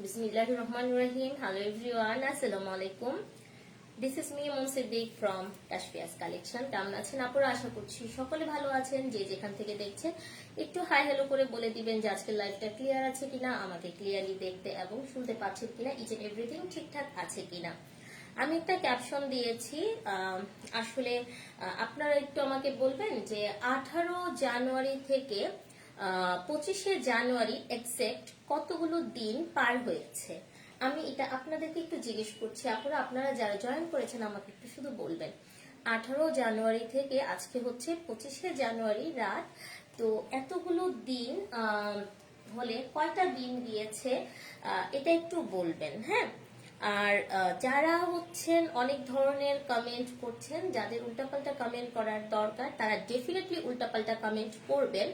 Bismillahir Rahmanir Rahim. Hello everyone. Assalamu alaikum. This is me Mom Siddiq from Kashfia's Collection. কেমন আছেন আপনারা? আশা করছি সকলে ভালো আছেন। যে যেখান থেকে দেখছেন একটু হাই হ্যালো করে বলে দিবেন যে আজকের লাইভটা ক্লিয়ার আছে কিনা, আমাকে ক্লিয়ারলি দেখতে এবং শুনতে পাচ্ছেন কিনা, ইচ এন্ড এভরিথিং ঠিকঠাক আছে কিনা। আমি একটা ক্যাপশন দিয়েছি, আসলে আপনারা একটু আমাকে বলবেন যে 18 জানুয়ারি থেকে 25শে জানুয়ারি এক্সাক্ট কতগুলো দিন পার হয়েছে। আমি এটা আপনাদেরকে একটু জিজ্ঞেস করছি, আপনারা যারা জয়েন করেছেন আমাকে একটু শুধু বলবেন 18 জানুয়ারি থেকে আজকে হচ্ছে 25শে জানুয়ারি রাত, তো এতগুলো দিন হলে কয়টা দিন দিয়েছে এটা একটু বলবেন। হ্যাঁ, আর যারা হচ্ছেন অনেক ধরনের কমেন্ট করছেন, যাদের উল্টাপাল্টা কমেন্ট করার দরকার তারা ডেফিনেটলি উল্টাপাল্টা কমেন্ট করবেন,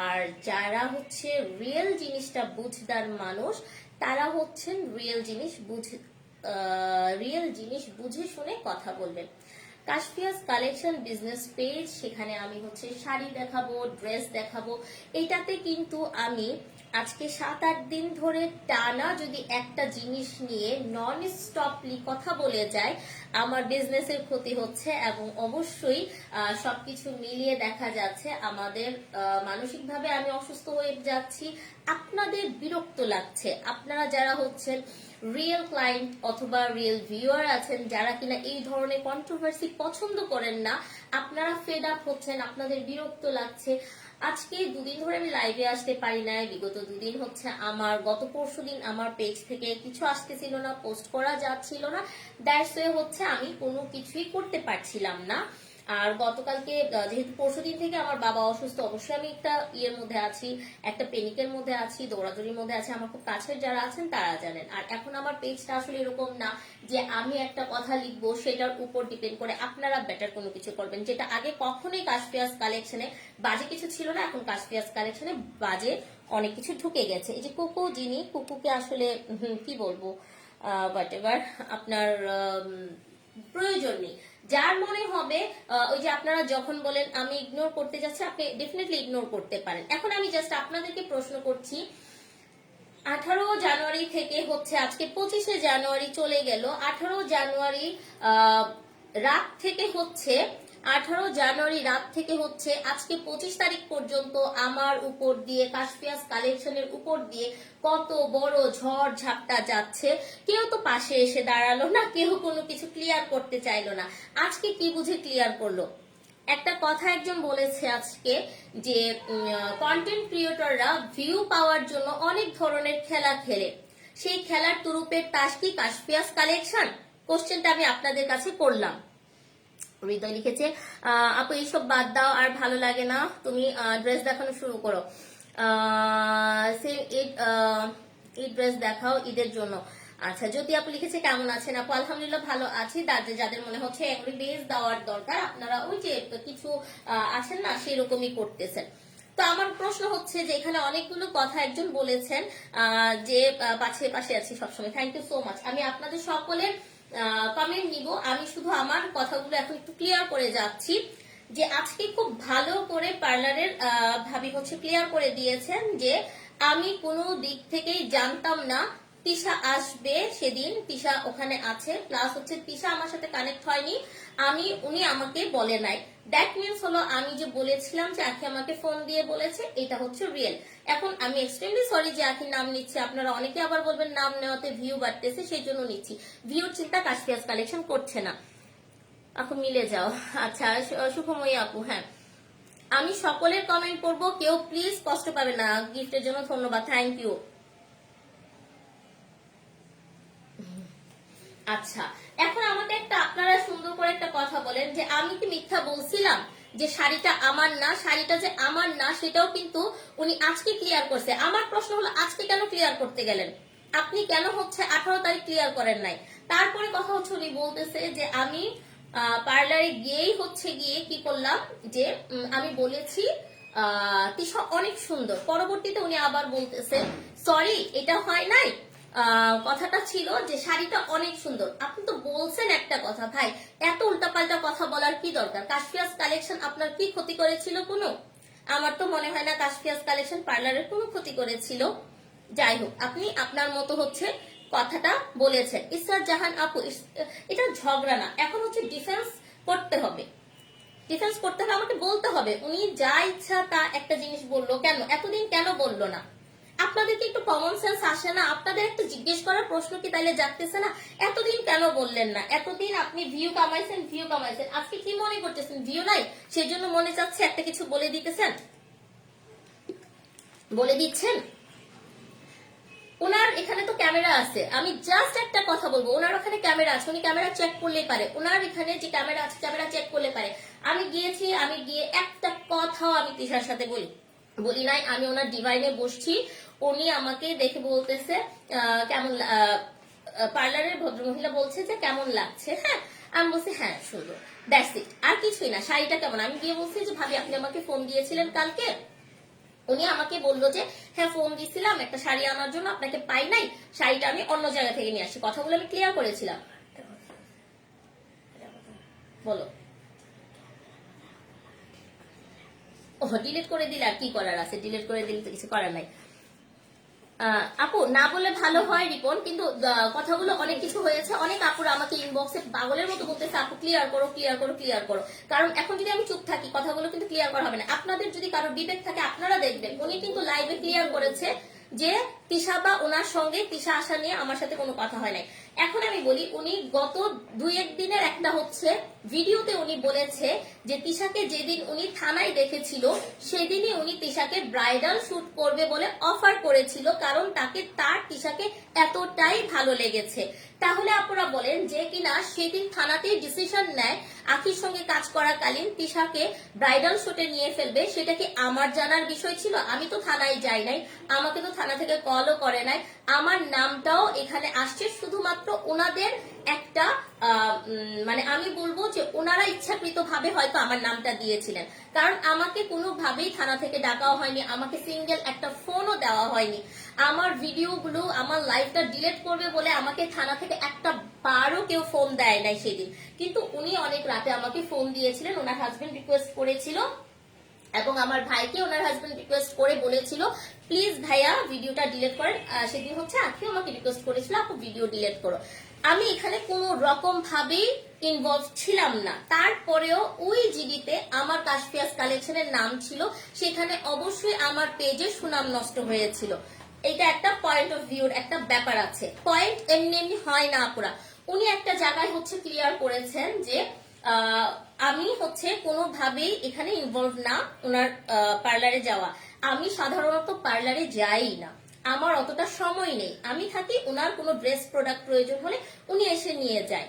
আর যারা হচ্ছে রিয়েল জিনিসটা বুঝদার মানুষ তারা হচ্ছেন রিয়েল জিনিস বুঝে শুনে কথা বলবেন। কাশফিয়াস কালেকশন বিজনেস পেজ, সেখানে আমি হচ্ছে শাড়ি দেখাবো, ড্রেস দেখাবো। এটাতে কিন্তু আমি আজকে 7-8 দিন ধরে টানা যদি একটা জিনিস নিয়ে নন স্টপলি কথা বলে যায়, আমার বিজনেসের ক্ষতি হচ্ছে এবং অবশ্যই সবকিছু মিলিয়ে দেখা যাচ্ছে আমাদের মানসিকভাবে আমি অসুস্থ হয়ে যাচ্ছি, আপনাদের বিরক্ত লাগছে। আপনারা যারা হচ্ছেন রিয়েল ক্লায়েন্ট অথবা রিয়েল ভিউয়ার আছেন, যারা কিনা এই ধরনের কন্ট্রোভার্সি পছন্দ করেন না, আপনারা ফেড আপ হচ্ছেন, আপনাদের বিরক্ত লাগছে। আজকে 2 দিন ধরে আমি লাইভে আসতে পারি নাই, বিগত 2 দিন হচ্ছে আমার গত পরশু দিন আমার পেজ থেকে কিছু আসতেছিল না, পোস্ট করা যাচ্ছিল না, দ্যাটস ওয়ে হচ্ছে আমি কোনো কিছুই করতে পারছিলাম না। আর গতকালকে যেহেতু পরশুদিন থেকে আমার বাবা অসুস্থ, অবশ্যই আমি একটা ইয়ের মধ্যে আছি, একটা পেনিকের মধ্যে আছি, দৌড়াদৌড়ির মধ্যে আছি, আমার খুব কাছের যারা আছেন তারা জানেন। আর এখন আমার পেজটা আসলে এরকম না যে আমি একটা কথা লিখবো সেটার উপর ডিপেন্ড করে আপনারা বেটার কোনো কিছু করবেন, যেটা আগে কখনোই কাশফিয়াস কালেকশনে বাজে কিছু ছিল না, এখন কাশফিয়াস কালেকশনে বাজে অনেক কিছু ঢুকে গেছে। এই যে কুকু, যিনি কুকুকে আসলে কি বলবো, হোয়াট এভার, আপনার প্রয়োজন নেই। যার মনে হবে ওই যে আপনারা যখন বলেন আমি ইগনোর করতে যাচ্ছি, আপনি ডেফিনেটলি ইগনোর করতে পারেন। এখন আমি জাস্ট আপনাদেরকে প্রশ্ন করছি, 18 জানুয়ারি থেকে হচ্ছে আজকে 25শে জানুয়ারি চলে গেল, 18 জানুয়ারি রাত থেকে হচ্ছে 18 জানুয়ারি রাত থেকে হচ্ছে আজকে 25 তারিখ পর্যন্ত আমার উপর দিয়ে, কাশফিয়াস কালেকশনের উপর দিয়ে কত বড় ঝড় ঝাপটা যাচ্ছে। কেউ তো পাশে এসে দাঁড়ালো না, কেউ কোনো কিছু ক্লিয়ার করতে চাইলো না। আজকে কি বুঝে ক্লিয়ার করলো? একটা কথা একজন বলেছে আজকে যে কন্টেন্ট ক্রিয়েটররা ভিউ পাওয়ার জন্য অনেক ধরনের খেলা খেলে, সেই খেলার তুরুপের তাস কি কাশফিয়াস কালেকশন? কোশ্চেনটা আমি আপনাদের কাছে করলাম। হৃদয় লিখেছে আপু এইসব বাদ দাও, আর ভালো লাগে না, তুমি ড্রেস দেখানো শুরু করো, ঈদ ড্রেস দেখাও ঈদের জন্য। আচ্ছা, জ্যোতি আপু লিখেছে কেমন আছেন আপু? আলহামদুলিল্লাহ ভালো আছি। যাদের মনে হচ্ছে এগুলি বেস দেওয়ার দরকার, আপনারা ওই যে কিছু আছেন না সেরকমই করতেছেন। তো আমার প্রশ্ন হচ্ছে যে এখানে অনেকগুলো কথা একজন বলেছেন যে পাশে আছি সবসময়, থ্যাংক ইউ সো মাচ। আমি আপনাদের সকলের কমেন্ট নিব, আমি শুধু আমার কথাগুলো এখন একটু ক্লিয়ার করে যাচ্ছি যে আজকে খুব ভালো করে পার্লারের ভাবি হচ্ছে ক্লিয়ার করে দিয়েছেন যে আমি কোনো দিক থেকেই জানতাম না তিশা আসবে, সেদিন তিশা ওখানে আছে, প্লাস হচ্ছে তিশা আমার সাথে কানেক্ট হয়নি, উনি আমাকে বলে নাই। দ্যাট মিনস হলো আমি যে বলেছিলাম যে আখি আমাকে ফোন দিয়ে বলেছে, এটা হচ্ছে রিয়েল। এখন আমি এক্সট্রিমলি সরি যে আখির নাম নিচ্ছি, আপনারা অনেকে আবার বলবেন নাম নেওয়াতে ভিউ বাড়তেছে, সেই জন্য নিচ্ছি। ভিউর চিন্তা কাশফিয়াস কালেকশন করছে না। এখন মিলে যাও। আচ্ছা, সুখময়ী আপু, হ্যাঁ আমি সকলের কমেন্ট করব, কেউ প্লিজ কষ্ট পাবে না। গিফটের জন্য ধন্যবাদ, থ্যাংক ইউ। আচ্ছা, এখন আমাকে আপনারা সুন্দর করে একটা কথা বলেন যে আমি কি মিথ্যা বলছিলাম যে শাড়িটা আমার না? শাড়িটা যে আমার না সেটাও কিন্তু উনি আজকে ক্লিয়ার করছে। আমার প্রশ্ন হলো আজকে কেন ক্লিয়ার করতে গেলেন? আপনি কেন হচ্ছে 18 তারিখ ক্লিয়ার করেন নাই? তারপরে কথা হচ্ছে উনি বলতেছে যে আমি পার্লারে গিয়েই হচ্ছে গিয়ে কি করলাম, যে আমি বলেছি তিশা অনেক সুন্দর। পরবর্তীতে উনি আবার বলতেছে সরি এটা হয় নাই, কথাটা ছিল যে শাড়িটা অনেক সুন্দর। আপনি তো বলছেন একটা কথা, ভাই এত উল্টাপাল্টা কথা বলার কি দরকার? কাশফিয়াস কালেকশন আপনার কি ক্ষতি করেছিল কোনো? আমার তো মনে হয় না কাশফিয়াস কালেকশন পার্লারের কোনো ক্ষতি করেছিল। যাই হোক, আপনি আপনার মতো হচ্ছে কথাটা বলেছেন। ইসরাত জাহান আপু, এটা ঝগড়া না, এখন হচ্ছে ডিফেন্স করতে হবে। ডিফেন্স করতে হবে, আমাকে বলতে হবে উনি যা ইচ্ছা তা একটা জিনিস বললো, কেন এতদিন কেন বললো না? আপনাদের কি একটু কমন সেন্স আসে না? আপনাদের একটু জিজ্ঞেস করার প্রশ্ন কি তাইলে জাগতেছে না? এতদিন কেন বললেন না? এতদিন আপনি ভিউ কামাইছেন, আজকে কি মনে করতেছেন ভিউ নাই, সেই জন্য মনে চাচ্ছে একটা কিছু বলে দিতেছেন, বলে দিচ্ছেন? ওনার এখানে তো ক্যামেরা আছে, আমি জাস্ট একটা কথা বলবো, ওনার ওখানে ক্যামেরা আছে, উনি ক্যামেরা চেক করলেই পারে, ওনার এখানে যে ক্যামেরা আছে ক্যামেরা চেক করলে পারে। আমি গিয়ে একটা কথাও আমি তিশার সাথে বলি নাই। আমি ওনার ডিভাইনে বসছি, উনি আমাকে দেখে বলতেছে কেমন, পার্লারের ভদ্রমহিলা বলছে যে কেমন লাগছে, হ্যাঁ আমি বলছি হ্যাঁ সুন্দর, দ্যাটস ইট, আর কিছুই না। শাড়িটা কেমন, আমি গিয়ে বলছি যে ভাবি আপনি আমাকে ফোন দিয়েছিলেন কালকে? উনি আমাকে বললো যে হ্যাঁ ফোন দিছিলাম একটা শাড়ি আনার জন্য, আপনাকে পাই নাই, শাড়িটা আমি অন্য জায়গা থেকে নিয়ে আসি। কথাগুলো আমি ক্লিয়ার করেছিলাম। বলো। ও ডিলিট করে দিলে আর কি করার আছে, ডিলিট করে দিলে তো কিছু করার নাই। আপু না বলে ভালো হয় রিপন, কিন্তু কথাগুলো অনেক কিছু হয়েছে, অনেক আপুরা আমাকে ইনবক্সে পাগলের মতো বলতেছে আপু ক্লিয়ার করো ক্লিয়ার করো ক্লিয়ার করো। কারণ এখন যদি আমি চুপ থাকি কথাগুলো কিন্তু ক্লিয়ার করা হবে না। আপনাদের যদি কারো বিবেক থাকে আপনারা দেখবেন, উনি কিন্তু লাইভে ক্লিয়ার করেছে যে তিশা বা ওনার সঙ্গে তিশা আসা নিয়ে আমার সাথে কোনো কথা হয় নাই। এখন আমি বলি, উনি গত 2-1 দিনের একটা হচ্ছে ভিডিওতে উনি বলেছে যে তিশাকে যেদিন উনি থানায় দেখেছিল সেদিনই উনি তিশাকে ব্রাইডাল শুট করবে বলে অফার করেছিল, কারণ তাকে তার তিশাকে এতটাই ভালো লেগেছে। তাহলে আপনারা বলেন যে কিনা সেদিন থানাতেই ডিসিশন নেয় আখির সঙ্গে কাজ করাকালীন তিশাকে ব্রাইডাল শুটে নিয়ে ফেলবে, সেটা কি আমার জানার বিষয় ছিল? আমি তো থানায় যাই নাই, আমাকে তো থানা থেকে কলও করে নাই, আমার নামটাও এখানে আসছে শুধুমাত্র ওনাদের একটা মানে আমি বলবো যে ওনারা ইচ্ছাকৃত ভাবে হয়তো আমার নামটা দিয়েছিলেন, কারণ আমাকে কোনোভাবেই থানা থেকে ডাকাও হয়নি, আমাকে সিঙ্গেল একটা ফোনও দেওয়া হয়নি। আমার ভিডিওগুলো আমার লাইভটা ডিলিট করবে বলে আমাকে থানা থেকে একটা বারও কেউ ফোন দেয় নাই সেদিন, কিন্তু উনি অনেক রাতে আমাকে ফোন দিয়েছিলেন, ওনার হাজবেন্ড রিকোয়েস্ট করেছিল এবং আমার ভাইকে ওনার হাজবেন্ড রিকোয়েস্ট করে বলেছিল প্লিজ ভাইয়া ভিডিওটা ডিলিট করেন। সেদিন হচ্ছে আখিও আমাকে রিকোয়েস্ট করেছিল আপু ভিডিও ডিলিট করো। আমি এখানে কোনো রকম ভাবেই ইনভলভ ছিলাম না, তারপরেও ওই জিডিতে আমার কাশফিয়াস কালেকশনের নাম ছিল, সেখানে অবশ্যই আমার পেজে সুনাম নষ্ট হয়েছিল। এটা একটা পয়েন্ট অফ ভিউর একটা ব্যাপার আছে, পয়েন্ট এমনি এমনি হয় না আপুরা। উনি একটা জায়গায় হচ্ছে ক্লিয়ার করেছেন যে আমি হচ্ছে কোনোভাবেই এখানে ইনভলভ না ওনার পার্লারে যাওয়া। আমি সাধারণত পার্লারে যাই না, আমার অতটা সময় নেই, আমি থাকি ওনার কোনো ড্রেস প্রোডাক্ট প্রয়োজন হলে উনি এসে নিয়ে যায়,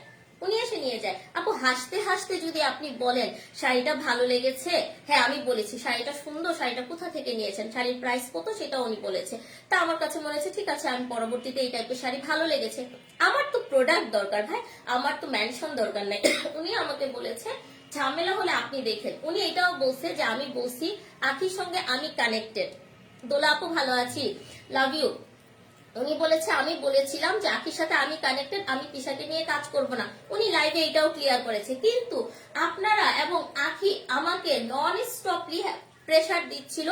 আপু হাসতে হাসতে যদি আপনি বলেন শাড়িটা ভালো লেগেছে, হ্যাঁ আমি বলেছি শাড়িটা সুন্দর, শাড়িটা কোথা থেকে নিয়েছেন, শাড়ির প্রাইস কত সেটা উনি বলেছে, তা আমার কাছে মনে হচ্ছে ঠিক আছে আমি পরবর্তীতে এই টাইপের শাড়ি ভালো লেগেছে। আমার তো প্রোডাক্ট দরকার ভাই, আমার তো মেনশন দরকার নাই। উনি আমাকে বলেছে ঝামেলা হলে আপনি দেখেন। উনি এটাও বলছে যে আমি বলছি আখির সঙ্গে আমি কানেক্টেড। দোলা আপু ভালো আছি, লাভ ইউ। উনি বলেছে আমি বলেছিলাম যে আখির সাথে আমি কানেক্টেড, আমি তিশাকে নিয়ে কাজ করব না। উনি লাইভে এটাও ক্লিয়ার করেছে, কিন্তু আপনারা এবং আখি আমাকে নন স্টপলি প্রেসার দিচ্ছিল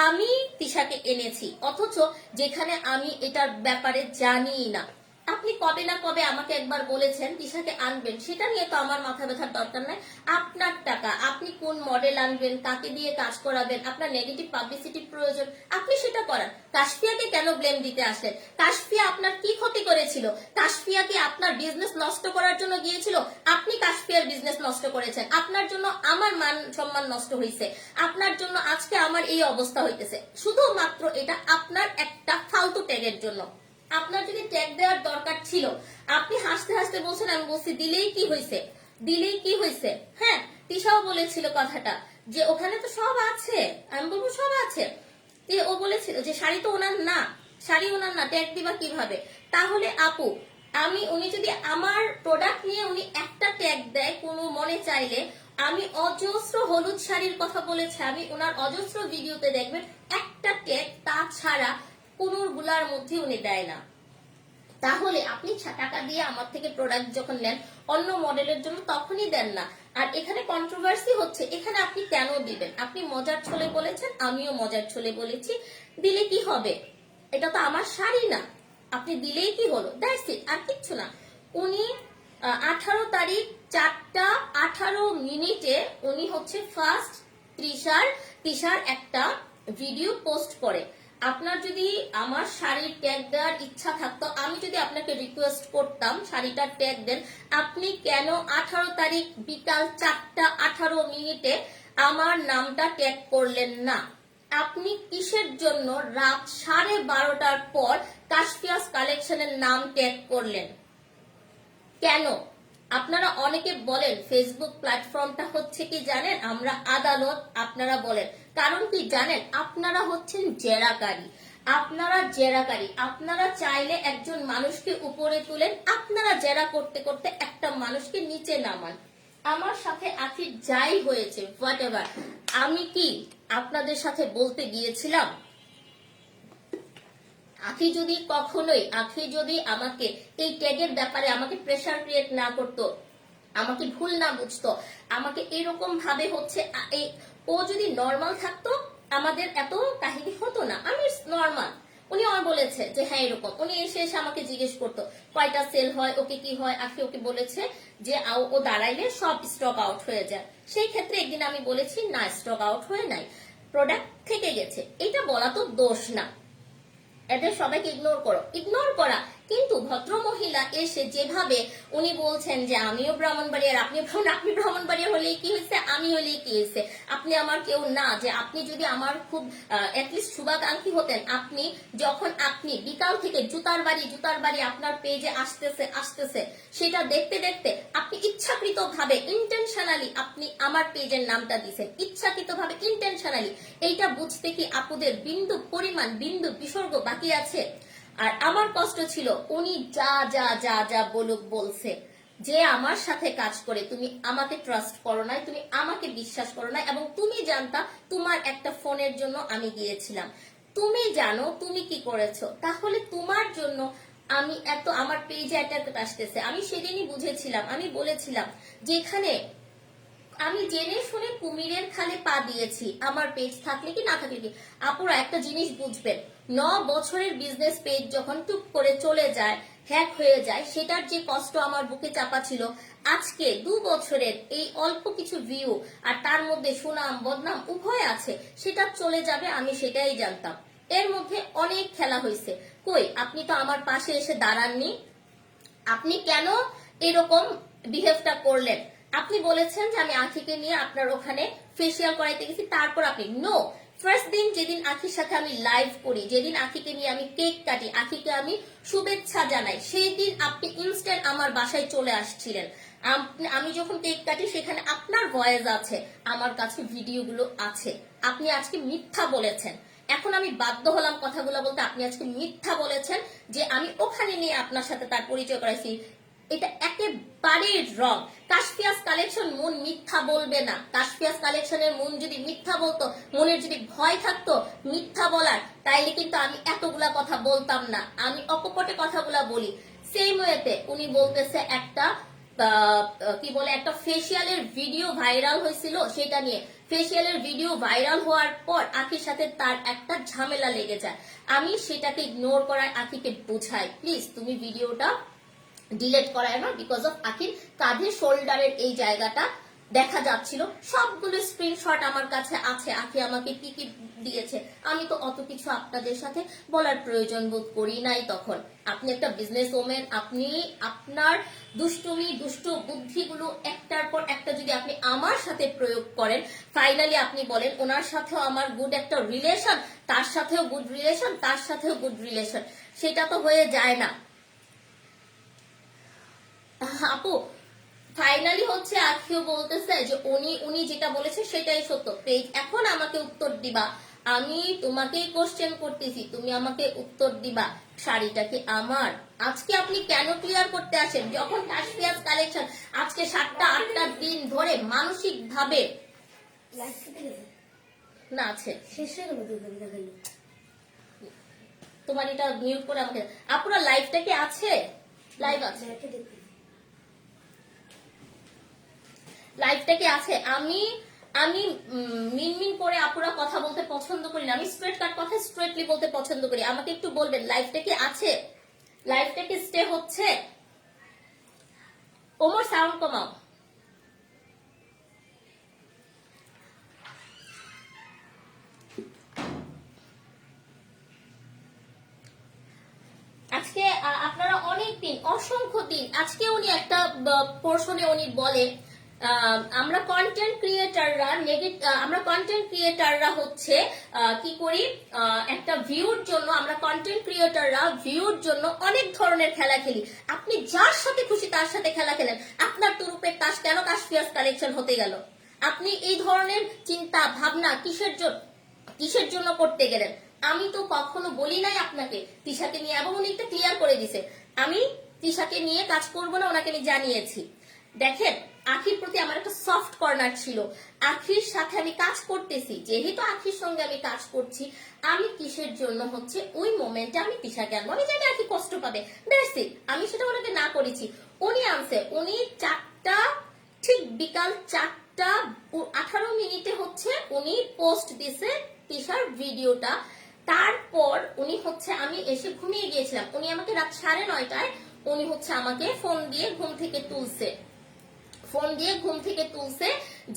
আমি তিশাকে এনেছি, অথচ যেখানে আমি এটার ব্যাপারে জানি না। আপনি কবে না কবে আমাকে একবার বলেছেন তিশাকে আনবেন, সেটা নিয়ে তো আমার মাথা ব্যথার দরকার নাই। আপনার টাকা, আপনি কোন মডেল আনবেন, কাকে দিয়ে কাজ করাবেন, আপনার নেগেটিভ পাবলিসিটি প্রয়োজন, আপনি সেটা করান। কাশফিয়াকে কেন ব্লেম দিতে আসলেন? কাশফিয়া আপনার কি ক্ষতি করেছিল? কাশফিয়া কি আপনার বিজনেস নষ্ট করার জন্য গিয়েছিল? আপনি কাশফিয়ার বিজনেস নষ্ট করেছেন, আপনার জন্য আমার মান সম্মান নষ্ট হয়েছে, আপনার জন্য আজকে আমার এই অবস্থা হইতেছে, শুধুমাত্র এটা আপনার একটা ফালতু ট্যাগের জন্য। আপনার যদি ট্যাগ দেওয়ার দরকার ছিল, আপনি হাসতে হাসতে বলছেন আমি বলছি দিলেই কি হয়েছে, দিলেই কি হয়েছে। হ্যাঁ তিশাও বলেছিল কথাটা যে ওখানে তো সব আছে, আমি বলবো সব আছে। ও বলেছিল যে শাড়ি তো ওনার না, শাড়ি ওনার না, ট্যাগ দিবা কিভাবে? তাহলে আপু উনি যদি আমার প্রোডাক্ট নিয়ে উনি একটা ট্যাগ দেয় কোনো মনে চাইলে, আমি অজস্র হলুদ শাড়ির কথা বলেছে, আমি ওনার অজস্র ভিডিওতে দেখবেন একটা ট্যাগ তাছাড়া কোনোর গুলার মধ্যে উনি দেয় না। তাহলে আপনি টাকা দিয়ে আমার থেকে প্রোডাক্ট যখন নেন অন্য মডেলের জন্য তখনই দেন না। আর এখানে কন্ট্রোভার্সি হচ্ছে, এখানে আপনি কেন দিবেন? আপনি মজার ছলে বলেছেন, আমিও মজার ছলে বলেছি, দিলে কি হবে? এটা তো আমার শাড়ি না, আপনি দিলেই কি হলো, দ্যাটস ইট, আর কিচ্ছু না। উনি 18 তারিখ 4টা18 উনি হচ্ছে ফার্স্ট তৃষার একটা ভিডিও পোস্ট করে। আপনার যদি আমার শাড়ির ট্যাগ দেওয়ার ইচ্ছা থাকতো, আমি যদি আপনাকে রিকোয়েস্ট করতাম শাড়িটার ট্যাগ দেন, আপনি কেন 18 তারিখ বিকাল 4টা18 আমার নামটা ট্যাগ করলেন না? আপনি কিসের জন্য রাত 12:30টার পর কাশফিয়াস কালেকশনের নাম ট্যাগ করলেন? কেন? আপনারা অনেকে বলেন ফেসবুক প্ল্যাটফর্মটা হচ্ছে কি জানেন, আমরা আদালত, আপনারা বলেন কারণ কি জানেন, আপনারা হচ্ছেন জেরাকারী, আপনারা চাইলে একজন মানুষকে উপরে তুলেন, আপনারা জেরা করতে করতে একটা মানুষকে নিচে নামান। আমার সাথে আখির যাই হয়েছে হোয়াটএভার, আমি কি আপনাদের সাথে বলতে গিয়েছিলাম? আখি যদি আমাকে এই ট্যাগের ব্যাপারে আমাকে প্রেসার ক্রিয়েট না করতো, আমাকে ভুল না বুঝতো, আমাকে এরকম ভাবে হচ্ছে ও যদি নর্মাল থাকতো আমাদের এত কাহিনী হতো না। আমি নর্মাল, উনি আমার বলেছে যে হ্যাঁ এরকম, উনি এসে আমাকে জিজ্ঞেস করতো কয়টা সেল হয়, ওকে কি হয়। আখি ওকে বলেছে যে ও দাঁড়াইলে সব স্টক আউট হয়ে যায়। সেই ক্ষেত্রে একদিন আমি বলেছি না, স্টক আউট হয়ে নাই, প্রোডাক্ট থেকে গেছে। এটা বলা তো দোষ না, এদের সবাইকে ইগনোর করা। কিন্তু ভদ্র মহিলা এসে যেভাবে উনি বলছেন যে আমিও ব্রাহ্মণবাড়িয়ার, আপনি ব্রাহ্মণবাড়িয়ার হলেই কি হয়েছে, আমি হলেই কি হয়েছে, আপনি আমার কেউ না। যে আপনি যদি আমার খুব অ্যাটলিস্ট শুভাকাঙ্ক্ষী হতেন, আপনি বিকাল থেকে জুতার বাড়ি আপনার পেজে আসতেছে সেটা দেখতে দেখতে আপনি ইচ্ছাকৃত ভাবে ইন্টেনশনালি আপনি আমার পেজের নামটা দিয়েছেন, ইচ্ছাকৃত ভাবে ইন্টেনশনালি। এইটা বুঝতে কি আপুদের বিন্দু বিসর্গ বাকি আছে? আর আমার কষ্ট ছিল উনি যা যা যা যা বলছে যে আমার সাথে কাজ করে তুমি আমাকে ট্রাস্ট করো নাই, তুমি আমাকে বিশ্বাস করো নাই, এবং তুমি জানতা তোমার একটা ফোনের জন্য আমি গিয়েছিলাম, তুমি জানো তুমি কি করেছো, তাহলে তোমার জন্য আমি আমার পেজে অ্যাটাক আসতেছে। আমি সেদিনই বুঝেছিলাম, আমি বলেছিলাম যেখানে আমি জেনে শুনে কুমিরের খালে পা দিয়েছি, আমার পেজ থাকলে কি না থাকলে কি। আপুরা একটা জিনিস বুঝবেন, 9 বছরের বিজনেস পেজ যখন টুক করে চলে যায়, হ্যাক হয়ে যায়, সেটার যে কষ্ট আমার বুকে চাপা ছিল, আজকে 2 বছরের এই অল্প কিছু ভিউ আর তার মধ্যে সুনাম বদনাম উভয় আছে, সেটা চলে যাবে আমি সেটাই জানতাম। এর মধ্যে অনেক খেলা হয়েছে, কই আপনি তো আমার পাশে এসে দাঁড়াননি, আপনি কেন এরকম বিহেভটা করলেন? আপনি বলেছেন যে আমি আখিকে নিয়ে আপনার ওখানে ফেসিয়াল করাইতে গেছি, তারপর আপনি ফার্স্ট দিন যেদিন আখির সাথে আমি লাইভ করি, যেদিন আখিকে নিয়ে আমি কেক কাটি, আখিকে আমি শুভেচ্ছা জানাই, সেই দিন আপনি ইনস্ট্যান্ট আমার বাসায় চলে আসছিলেন। আমি যখন কেক কাটি সেখানে আপনার ভয়েস আছে, আমার কাছে ভিডিওগুলো আছে। আপনি আজকে মিথ্যা বলেছেন, এখন আমি বাধ্য হলাম কথাগুলো বলতে। আপনি আজকে মিথ্যা বলেছেন যে আমি ওখানে নিয়ে আপনার সাথে তার পরিচয় করাইছি, এটা একেবারেই রং। কাশফিয়াস কালেকশন মন মিথ্যা বলবে না। কাশফিয়াস কালেকশনের মন যদি মিথ্যা বলতো, মনের যদি ভয় থাকতো মিথ্যা বলার, তাইলে কিন্তু আমি এতগুলা কথা বলতাম না। আমি অকপটে কথাগুলা বলি। সেম ওয়েতে উনি বলতেছে একটা একটা ফেসিয়ালের ভিডিও ভাইরাল হয়েছিল, সেটা নিয়ে ফেসিয়ালের ভিডিও ভাইরাল হওয়ার পর আখির সাথে তার একটা ঝামেলা লেগে যায়। আমি সেটাকে ইগনোর করার আখিকে বোঝাই, প্লিজ তুমি ভিডিওটা ডিলেট করায় না, বিকজ অফ আখির কাঁধে শোল্ডারের এই জায়গাটা দেখা যাচ্ছিল। সবগুলো স্ক্রিনশট আমার কাছে আছে, আখি আমাকে কি কি দিয়েছে। আমি তো অত কিছু আপনাদের সাথে বলার প্রয়োজন বোধ করি নাই তখন। আপনি একটা বিজনেস ওমেন, আপনি আপনার দুষ্ট বুদ্ধিগুলো একটার পর একটা যদি আপনি আমার সাথে প্রয়োগ করেন, ফাইনালি আপনি বলেন ওনার সাথেও আমার গুড একটা রিলেশন, তার সাথেও গুড রিলেশন, তার সাথেও গুড রিলেশন, সেটা তো হয়ে যায় না আপু। ফাইনালি হচ্ছে আখিও বলতেছে যে উনি যেটা বলেছে সেটাই সত্য। পেজ এখন আমাকে উত্তর দিবা, আমি তোমাকেই কোশ্চেন করতেছি, তুমি আমাকে উত্তর দিবা শাড়িটা কি আমার। আজকে আপনি কেন ক্লিয়ার করতে আসেন যখন কাশফিয়াস কালেকশন আজকে 7টা-8টা দিন ধরে মানসিক ভাবে না আছে। তোমার এটা মিউট করে আমাকে আপুরা, লাইভটা কি আছে? লাইভ আছে, লাইভটা কি আছে? আমি আমি মিনমিন করে আপুরা কথা বলতে পছন্দ করি না, আমি স্ট্রেট কাট কথা স্ট্রেটলি বলতে পছন্দ করি। আমাকে একটু বলবেন লাইফটা কি আছে, লাইফটা কি স্টে হচ্ছে? ওমর সাউন্ড কমাও। আজকে আপনারা অনেক দিন, অসংখ্য দিন, আজকে উনি একটা পোর্শনে উনি বলে আমরা কন্টেন্ট ক্রিয়েটাররা আমরা কন্টেন্ট ক্রিয়েটাররা হচ্ছে কি করি, একটা ভিউর জন্য আমরা কন্টেন্ট ক্রিয়েটাররা ভিউর জন্য অনেক ধরনের খেলা খেলি। আপনি যার সাথে খুশি তার সাথে খেলা খেলেন, আপনার তুরুপের তাস কেন কাশফিয়াস কালেকশন হতে গেল? আপনি এই ধরনের চিন্তা ভাবনা কিসের জন্য করতে গেলেন? আমি তো কখনো বলি নাই আপনাকে তিশাকে নিয়ে, এবং উনি একটা ক্লিয়ার করে দিছে আমি তিশাকে নিয়ে কাজ করব না, ওনাকে আমি জানিয়েছি। দেখেন, আখির প্রতি আমার একটা সফট কর্নার ছিল, আখির সাথে আমি কাজ করতেছি, যেহেতু আখির সঙ্গে আমি কাজ করছি, আমি কিসের জন্য হচ্ছে ওই মোমেন্টে আমি তিশাকে আনবো? আমি জানি আখি কষ্ট পাবে, দ্যাটস ইট। আমি সেটা ওনাকে না করেছি, উনি আনছে। উনি 4টা, ঠিক বিকাল 4:18 হচ্ছে উনি পোস্ট দিছে তিশার ভিডিওটা। তারপর উনি হচ্ছে, আমি এসে ঘুমিয়ে গিয়েছিলাম, উনি আমাকে রাত 9:30টায় উনি হচ্ছে আমাকে ফোন দিয়ে ঘুম থেকে তুলছে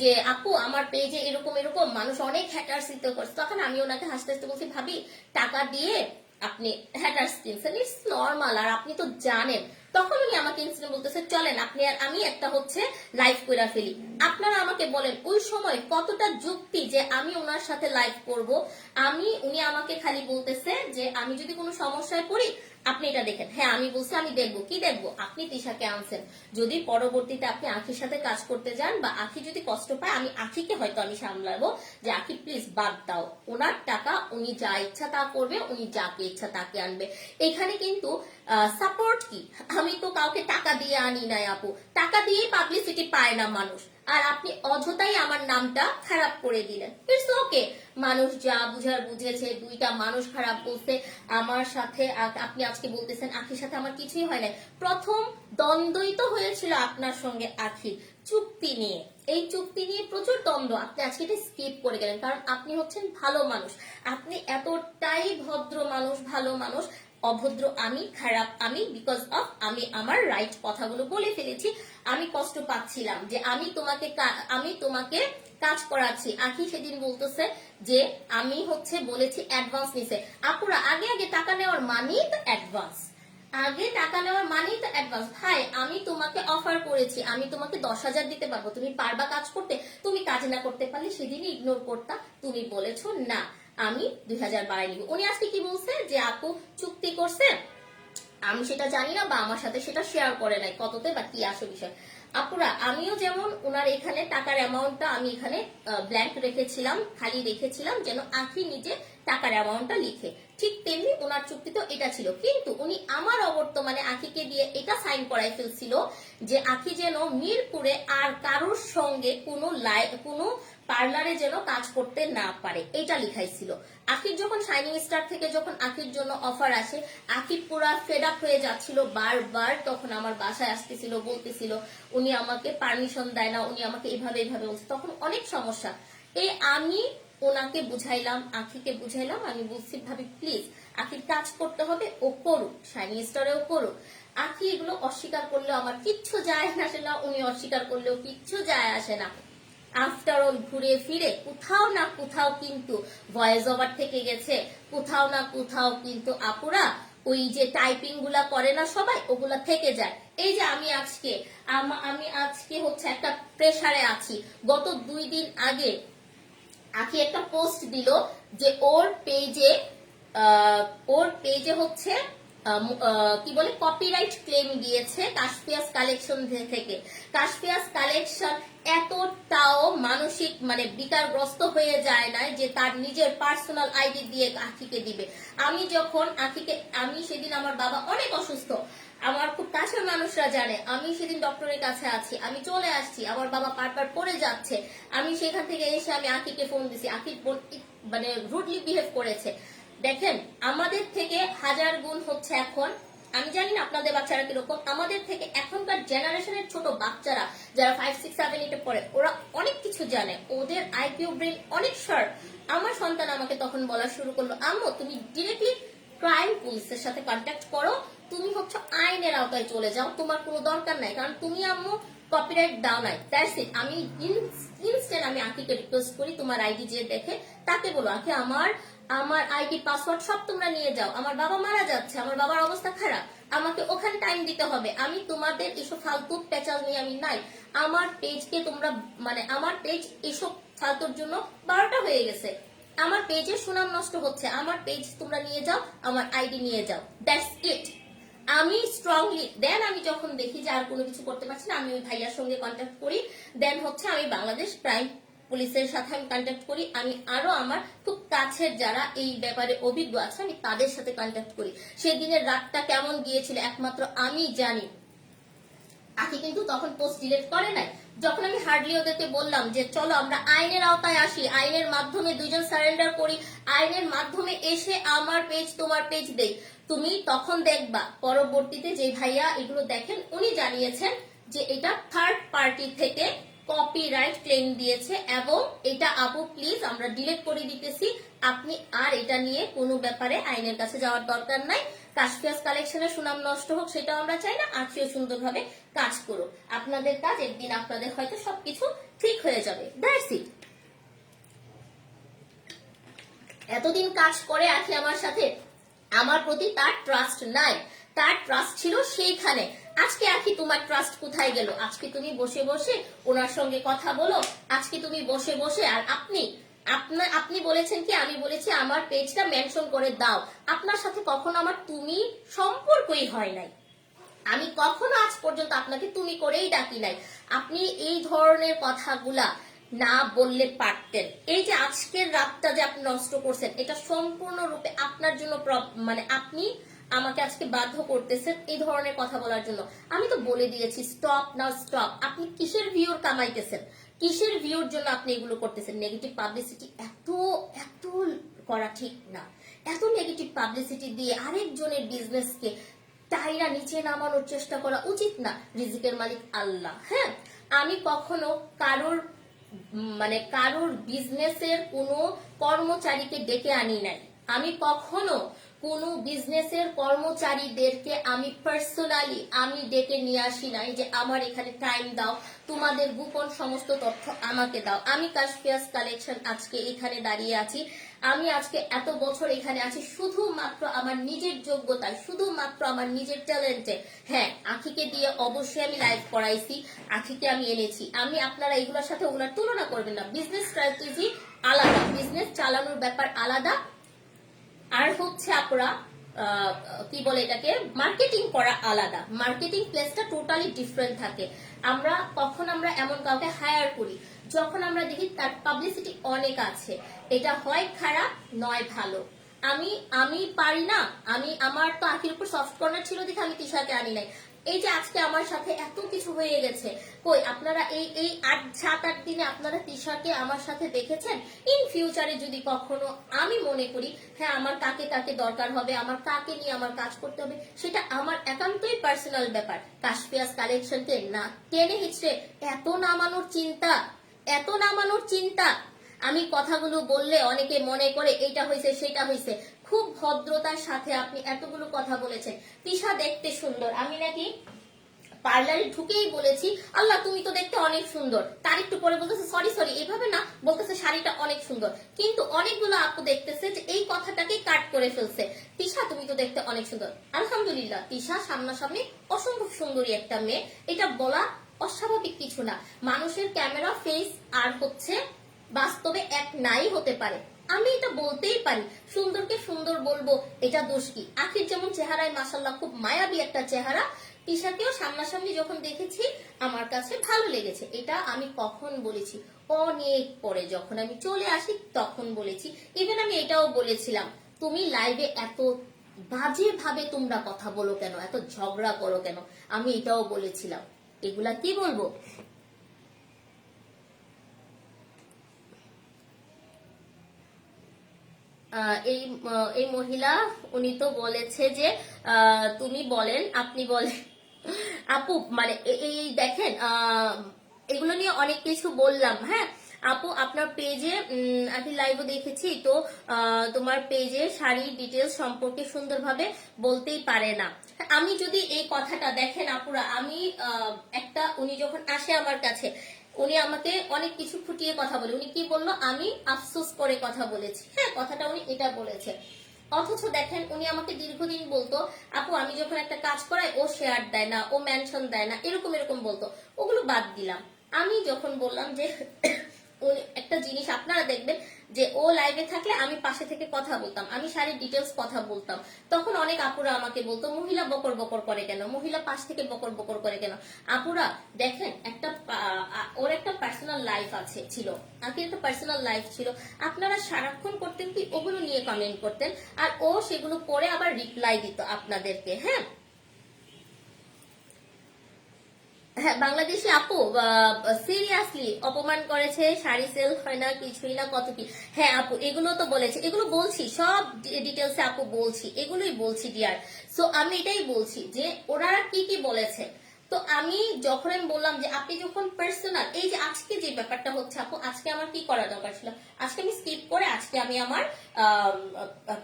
যে আপু আমার পেজে এরকম এরকম মানুষ অনেক হ্যাটার্স দিতে করছে। তখন আমি ওনাকে হাসতে হাসতে বলছি, ভাবি টাকা দিয়ে আপনি হ্যাটার্স কিনছেন, ইটস নর্মাল, আর আপনি তো জানেন। তখন উনি আমাকে ইনস্ট্যান্ট বলতেছে চলেন আপনি আর আমি একটা হচ্ছে লাইভ করে ফেলি। আপনারা আমাকে বলেন ওই সময় কতটা যুক্তি যে আমি ওনার সাথে লাইভ করব? উনি আমাকে খালি বলতেছে যে আমি যদি কোনো সমস্যায় পড়ি আপনি এটা দেখেন। হ্যাঁ, আমি বলছি আমি দেখবো। কি দেখবো? আপনি তিশাকে আনছেন, যদি পরবর্তীতে আপনি আখির সাথে কাজ করতে যান বা আখি যদি কষ্ট পায়, আমি আখিকে হয়তো আমি সামলাবো যে আখি প্লিজ বাদ দাও, ওনার টাকা, উনি যা ইচ্ছা তা করবে, উনি যাকে ইচ্ছা তাকে আনবে। এখানে কিন্তু সাপোর্ট কি? আমি তো কাউকে টাকা দিয়ে আনি নাই আপু, টাকা দিয়েই পাবলিসিটি পায় না মানুষ, আর আপনি অযথাই আমার নামটা খারাপ করে দিলেন। ইটস ওকে, মানুষ যা বুঝার বুঝেছে, 2টা মানুষ খারাপ বলছে আমার সাথে। আপনি আজকে বলতেছেন আখির সাথে আমার কিছুই হয় নাই। প্রথম দ্বন্দ্বই তো হয়েছিল আপনার সঙ্গে আখির চুক্তি নিয়ে, এই চুক্তি নিয়ে প্রচুর দ্বন্দ্ব। আপনি আজকে এটা স্কিপ করে গেলেন, কারণ আপনি হচ্ছেন ভালো মানুষ, আপনি এতটাই ভদ্র মানুষ, ভালো মানুষ। অভদ্র আমি, খারাপ আমি, বিকজ অফ আমি আমার রাইট কথাগুলো বলে ফেলেছি। আমি কষ্ট পাচ্ছিলাম যে আমি তোমাকে কাজ করাচ্ছি। আখি সেদিন বলতেছে যে আমি হচ্ছে বলেছি অ্যাডভান্স নিছে। আপুরা, আগে টাকা নেওয়ার মানেই তো অ্যাডভান্স, ভাই আমি তোমাকে অফার করেছি, আমি তোমাকে 10,000 দিতে পারবো, তুমি পারবা কাজ করতে? তুমি কাজ না করতে পারলে সেদিনই ইগনোর করতা। তুমি বলেছো না আমি 2,000 বাড়াই নিব। উনি আজকে কি বলছে যে আপু চুক্তি করছে, আমি সেটা জানি না, বা আমার সাথে সেটা শেয়ার করে নাই কততে বা কি আসল বিষয়। আপুরা, আমিও যেমন ওনার এখানে টাকার অ্যামাউন্টটা আমি এখানে ব্ল্যাঙ্ক রেখেছিলাম, খালি রেখেছিলাম যেন আখি নিজে টাকার অ্যামাউন্টটা লিখে, ঠিক তেমনি ওনার চুক্তি তো এটা ছিল। কিন্তু উনি আমার অবর্তমানে আখিকে দিয়ে এটা সাইন করাই ফেলছিল যে আখি যেন মিরপুরে আর কারোর সঙ্গে কোনো পার্লারে যেন কাজ করতে না পারে, এটা লিখাইছিল। আখির যখন শাইনিং স্টার থেকে যখন আখির জন্য অফার আসে, আখি পুরা ফেড আপ হয়ে যাচ্ছিল বারবার। তখন আমার বাসায় আসতেছিল, বলতেছিল উনি আমাকে পারমিশন দেয় না, উনি আমাকে এইভাবে বলছে, তখন অনেক সমস্যা। আমি ওনাকে বুঝাইলাম, আখিকে বুঝাইলাম, আমি বলছি ভাবি প্লিজ আখির কাজ করতে হবে, ও করুক, শাইনিং স্টারেও করুক। আখি এগুলো অস্বীকার করলেও আমার কিচ্ছু যায় আসে না, উনি অস্বীকার করলেও কিচ্ছু যায় আসে না। আফটার অল ঘুরে ফিরে কোথাও না কোথাও কিন্তু ভয়েস ওভার থেকে গেছে, কোথাও না কোথাও কিন্তু আপুরা ওই যে টাইপিং গুলা করে না সবাই, ওগুলা থেকে যায়। এই যে আমি আজকে হচ্ছে একটা প্রেসারে আছি। গত 2 দিন আগে আখি একটা পোস্ট দিল যে ওর পেজে হচ্ছে কি বলে কপিরাইট ক্লেম দিয়েছে কাশফিয়াস কালেকশন থেকে। কাশফিয়াস কালেকশন এতটাও মানসিক মানে বিকারগ্রস্ত হয়ে যায় না যে তার নিজের পার্সোনাল আইডি দিয়ে আখিকে দিবে। আমি সেদিন, আমার বাবা অনেক অসুস্থ, আমার খুব কাছের মানুষরা জানে, আমি সেদিন ডক্টরের কাছে আছি, আমি চলে আসছি, আমার বাবা বারবার পড়ে যাচ্ছে, আমি সেখান থেকে এসে আমি আখিকে ফোন দিছি, আখি মানে রুডলি বিহেভ করেছে। দেখেন, আমাদের থেকে 1000 গুণ হচ্ছে এখন আমি জানি না আপনাদের বাচ্চারা কিরকম, আমাদের থেকে এখনকার জেনারেশনের ছোট বাচ্চারা যারা 5, 6, 7, 8 পড়ে ওরা অনেক কিছু জানে, ওদের আইকিউ ব্রেন অনেক শার্প। আমার সন্তান আমাকে তখন বলা শুরু করলো, আম্মু তুমি ডিরেক্টলি ক্রাইম পুলিশের সাথে কন্ট্যাক্ট করো, তুমি হচ্ছে আইনের আওতায় চলে যাও, তোমার কোনো দরকার নাই, কারণ তুমি আম্মু কপিরাইট দাও নাই। That's it. আমি ইনস্ট্যান্ট আমি আঁকিকে রিকোয়েস্ট করি, তোমার আইডি যে দেখে তাকে বলো, আঁকি আমার আমার আইডি পাসওয়ার্ড সব তোমরা নিয়ে যাও, আমার বাবা মারা যাচ্ছে, আমার বাবার অবস্থা খারাপ, আমাকে ওখানে টাইম দিতে হবে, আমি তোমাদের এসব ফালতু পেঁচাল নিয়ে আমি নাই। আমার পেজকে তোমরা মানে আমার পেজ এসব ফালতুর জন্য 12টা হয়ে গেছে, আমার পেজের সুনাম নষ্ট হচ্ছে, আমার পেজ তোমরা নিয়ে যাও, আমার আইডি নিয়ে যাও। That's it. আমি স্ট্রংলি দেন আমি যখন দেখি যে আর কোনো কিছু করতে পারছি না, আমি ওই ভাইয়ার সঙ্গে কন্ট্যাক্ট করি, দেন হচ্ছে আমি বাংলাদেশ ক্রাইম পুলিশের সাথে আমি কন্ট্যাক্ট করি, আমি আরো আমার খুব কাছের যারা এই ব্যাপারে অভিজ্ঞ আছে আমি তাদের সাথে কন্ট্যাক্ট করি। সেদিনের রাতটা কেমন গিয়েছিল একমাত্র আমি জানি। আখি কিন্তু তখন পোস্ট ডিলিট করে নাই। যখন আমি হার্ডলি ওদেরকে বললাম যে চলো আমরা আইনের আওতায় আসি, আইনের মাধ্যমে দুইজন সারেন্ডার করি, আইনের মাধ্যমে এসে আমার পেজ তোমার পেজ দেই, তুমি তখন দেখবা পরবর্তীতে যে ভাইয়া এগুলো দেখেন উনি জানিয়েছেন যে এটা থার্ড পার্টি থেকে কপিরাইট ক্লেম দিয়েছে এবং এটা আপু প্লিজ আমরা ডিলিট করে দিতেছি, আপনি আর এটা নিয়ে কোনো ব্যাপারে আইনের কাছে যাওয়ার দরকার নাই। কাশফিয়াস কালেকশনের সুনাম নষ্ট হোক সেটাও আমরা চাই না, আখিও সুন্দরভাবে কাজ করুক, আপনাদের কাজ একদিন আপনাদের হয়তো সবকিছু ঠিক হয়ে যাবে। That's it. এতদিন কাজ করে আখি আমার সাথে, আমার প্রতি তার ট্রাস্ট নাই, তার ট্রাস্ট ছিল সেইখানে। আজকে আখি তোমার ট্রাস্ট কোথায় গেল? আজকে তুমি বসে বসে ওনার সঙ্গে কথা বলো, আজকে তুমি বসে বসে আর আপনি বলেছেন কি আমি বলেছি আমার পেজটা মেনশন করে দাও, আপনার সাথে কখনো আমার তুমি সম্পর্কই হয় নাই, আমি কখনো আজ পর্যন্ত আপনাকে তুমি করেই ডাকি নাই। আপনি এই ধরনের কথাগুলা না বললে পারতেন। এই যে আজকের রাতটা যে আপনি নষ্ট করছেন এটা সম্পূর্ণরূপে আপনার জন্য মানে আপনি আমাকে আজকে বাধ্য করতেছেন এই ধরনের কথা বলার জন্য। আমি তো বলে দিয়েছি স্টপ নাও স্টপ। আপনি কিসের ভিউর কামাইতেছেন, কিসের ভিউর জন্য আপনি এগুলো করতেছেন? নেগেটিভ পাবলিসিটি এত এত করা ঠিক না, এত নেগেটিভ পাবলিসিটি দিয়ে আরেকজনের বিজনেসকে টাইরা নিচে নামানোর চেষ্টা করা উচিত না। রিজিকের মালিক আল্লাহ। হ্যাঁ, আমি কখনো কারোর বিজনেসের কোনো কর্মচারীকে ডেকে আনি নাই, আমি কখনো কোনো বিজনেসের কর্মচারীদেরকে আমি পার্সোনালি আমি ডেকে নিয়ে আসি নাই যে আমার এখানে টাইম দাও, তোমাদের গোপন সমস্ত তথ্য আমাকে দাও। আমি কাশফিয়াস কালেকশন আজকে এখানে দাঁড়িয়ে আছি, আমি আজকে এত বছর এখানে আছি শুধুমাত্র আমার নিজের যোগ্যতায়, শুধুমাত্র আমার নিজের ট্যালেন্টে। হ্যাঁ, আখিকে দিয়ে অবশ্যই আমি লাইভ করাইছি, আখিকে আমি এনেছি, আমি আপনারা এগুলোর সাথে ওগুলোর তুলনা করবেন না। বিজনেস স্ট্র্যাটেজি আলাদা, বিজনেস চালানোর ব্যাপার আলাদা, আর হচ্ছে আপনারা কি বলে এটাকে মার্কেটিং করা আলাদা, মার্কেটিং প্লেসটা টোটালি ডিফারেন্ট থাকে। আমরা এমন কাউকে হায়ার করি যখন আমরা দেখি তার পাবলিসিটি অনেক আছে, এটা হয় খারাপ নয় ভালো। আমি পারি না, আমার তো আখির উপর সফট কর্নার ছিল দেখে আমি তিশাকে আনি নাই। এই যে আজকে আমার সাথে এত কিছু হয়ে গেছে, কই আপনারা এই 7-8 দিনে আপনারা তিশাকে আমার সাথে দেখেছেন? ইন ফিউচারে যদি কখনো আমি মনে করি হ্যাঁ আমার কাকে কাকে দরকার হবে, আমার কাকে নিয়ে আমার কাজ করতে হবে, সেটা আমার একান্তই পার্সোনাল ব্যাপার। কাশফিয়াস কালেকশনকে না টেনে হিচড়ে এত নামানোর চিন্তা আমি কথাগুলো বললে অনেকে মনে করে এটা হয়েছে সেটা হয়েছে। খুব ভদ্রতার সাথে আপনি এতগুলো কথা বলেছেন, তিশা দেখতে সুন্দর, আমি নাকি পার্লারে ঢুকেই বলেছি আল্লাহ তুমি তো দেখতে অনেক সুন্দর, তার একটু পরে বলতেছে সরি এভাবে না, বলতেছে শাড়িটা অনেক সুন্দর, কিন্তু অনেকগুলো আপু দেখতেছে যে এই কথাটাকে কাট করে ফেলছে, তিশা তুমি তো দেখতে অনেক সুন্দর। আলহামদুলিল্লাহ, তিশা সামনাসামনি অসম্ভব সুন্দরী একটা মেয়ে, এটা বলা অস্বাভাবিক কিছু না। মানুষের ক্যামেরা ফেস আর হচ্ছে বাস্তবে এক নাই হতে পারে, আমি এটা বলতেই পারি, সুন্দরকে সুন্দর বলবো এটা দোষ কি? আখির যেমন চেহারায় মাশাআল্লাহ খুব মায়াবী একটা চেহারা, তিশাকেও সামনাসামনি যখন দেখেছি আমার কাছে ভালো লেগেছে। এটা আমি কখন বলেছি? অনেক পরে যখন আমি চলে আসি তখন বলেছি। ইভেন আমি এটাও বলেছিলাম তুমি লাইভে এত বাজে ভাবে তোমরা কথা বলো কেন, এত ঝগড়া করো কেন, আমি এটাও বলেছিলাম। এগুলা কি বলবো, এই মহিলা উনি তো বলেছে যে তুমি বলেন, আপনি বলেন। আপু মানে এই দেখেন, এগুলো নিয়ে অনেক কিছু বললাম। হ্যাঁ আপু, আপনার পেজে আমি লাইভও দেখেছি তো, তোমার পেজে শাড়ির ডিটেলস সম্পর্কে সুন্দরভাবে বলতেই পারে না। আমি যদি এই কথাটা দেখেন আপুরা, আমি উনি যখন আসে আমার কাছে, উনি আমাকে অনেক কিছু ফুটিয়ে কথা বলে। উনি কি বললো, আমি আফসোস করে কথা বলেছি। হ্যাঁ, কথাটা উনি এটা বলেছে। অথচ দেখেন, উনি আমাকে দীর্ঘদিন বলতো, আপু আমি যখন একটা কাজ করাই ও শেয়ার দেয় না, ও মেনশন দেয় না, এরকম এরকম বলতো। ওগুলো বাদ দিলাম। আমি যখন বললাম যে একটা জিনিস আপনারা দেখবেন যে ও লাইভে থাকলে আমি পাশে থেকে কথা বলতাম, আমি শাড়ির ডিটেলস কথা বলতাম, তখন অনেক আপুরা আমাকে বলতো মহিলা বকর বকর করে কেন, মহিলা পাশ থেকে বকর বকর করে কেন। আপুরা দেখেন, ওর একটা পার্সোনাল লাইফ আছে, ছিল আগে একটা পার্সোনাল লাইফ ছিল। আপনারা সারাক্ষণ করতেন কি, ওগুলো নিয়ে কমেন্ট করতেন, আর ও সেগুলো পরে আবার রিপ্লাই দিত আপনাদেরকে। হ্যাঁ হ্যাঁ, বাংলাদেশি আপু সিরিয়াসলি অপমান করেছে, শাড়ি সেল হয় না, কিছুই না, কত কি। হ্যাঁ আপু, এগুলো তো বলেছে, এগুলো বলছি, সব ডিটেলসে আপু বলছি, এগুলোই বলছি ডিয়ার। সো আমি এটাই বলছি যে ওনারা কি কি বলেছে। তো আমি যখন আমি বললাম যে আপনি যখন পার্সোনাল, এই যে আজকে যে ব্যাপারটা হচ্ছে আপু, আজকে আমার কি করা দরকার ছিল, আজকে আমি স্কিপ করে আজকে আমি আমার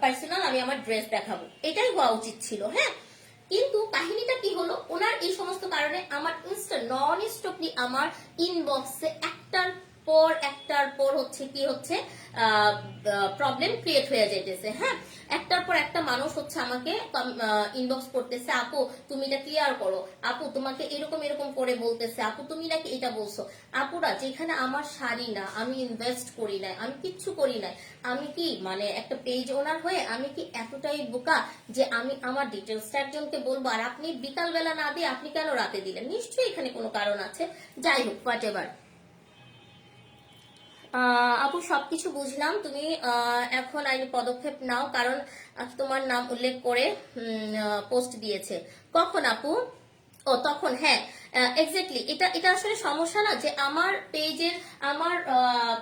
পার্সোনাল, আমি আমার ড্রেস দেখাবো, এটাই হওয়া উচিত ছিল। হ্যাঁ, কিন্তু কাহিনীটা কি হলো, ওনার এই সমস্ত কারণে আমার নন স্টপলি আমার ইনবক্সে একটার পর হচ্ছে কি হচ্ছে প্রবলেম ক্রিয়েট হয়ে যাইতেছে। হ্যাঁ, একটার পর একটা মানুষ হচ্ছে আমাকে ইনবক্স করতেছে, আপু তুমি এটা ক্লিয়ার করো, আপু তোমাকে এরকম এরকম করে বলতেছে, আপু তুমি নাকি এটা বলছো। আপুরা, যেখানে আমার শাড়ি না, আমি ইনভেস্ট করি নাই, আমি কিচ্ছু করি নাই, আমি কি মানে একটা পেজ ওনার হয়ে আমি কি এতটাই বোকা যে আমি আমার ডিটেলসটা একজনকে বলবো, আর আপনি বিকাল বেলা না দিয়ে আপনি কেন রাতে দিলেন? নিশ্চয়ই এখানে কোনো কারণ আছে। যাই হোক, হোয়াট এভার। আপু সবকিছু বুঝলাম, তুমি এখন আইনি পদক্ষেপ নাও, কারণ তোমার নাম উল্লেখ করে পোস্ট দিয়েছে। কখন আপু? ও তখন, হ্যাঁ এক্স্যাক্টলি, এটা এটা আসলে সমস্যা না যে আমার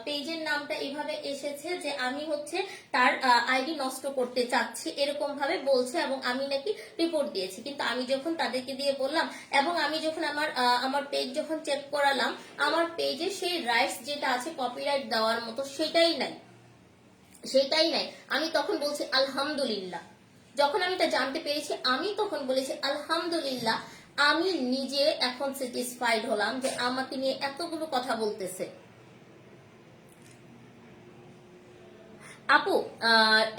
পেজের নামটা এইভাবে এসেছে যে আমি হচ্ছে তার আইডি নষ্ট করতে চাচ্ছি, এরকম ভাবে বলছে, এবং আমি নাকি রিপোর্ট দিয়েছি। কিন্তু আমি যখন তাদেরকে দিয়ে বললাম, এবং আমি যখন আমার পেজ যখন চেক করালাম, আমার পেজে সেই রাইটস যেটা আছে কপিরাইট দেওয়ার মতো, সেটাই নাই। আমি তখন বলছি আলহামদুলিল্লাহ। যখন আমি এটা জানতে পেরেছি, আমি তখন বলেছি আলহামদুলিল্লাহ, আমি নিজে এখন স্যাটিসফাইড হলাম যে আমাকে নিয়ে এতগুলো কথা বলতেছে। আপু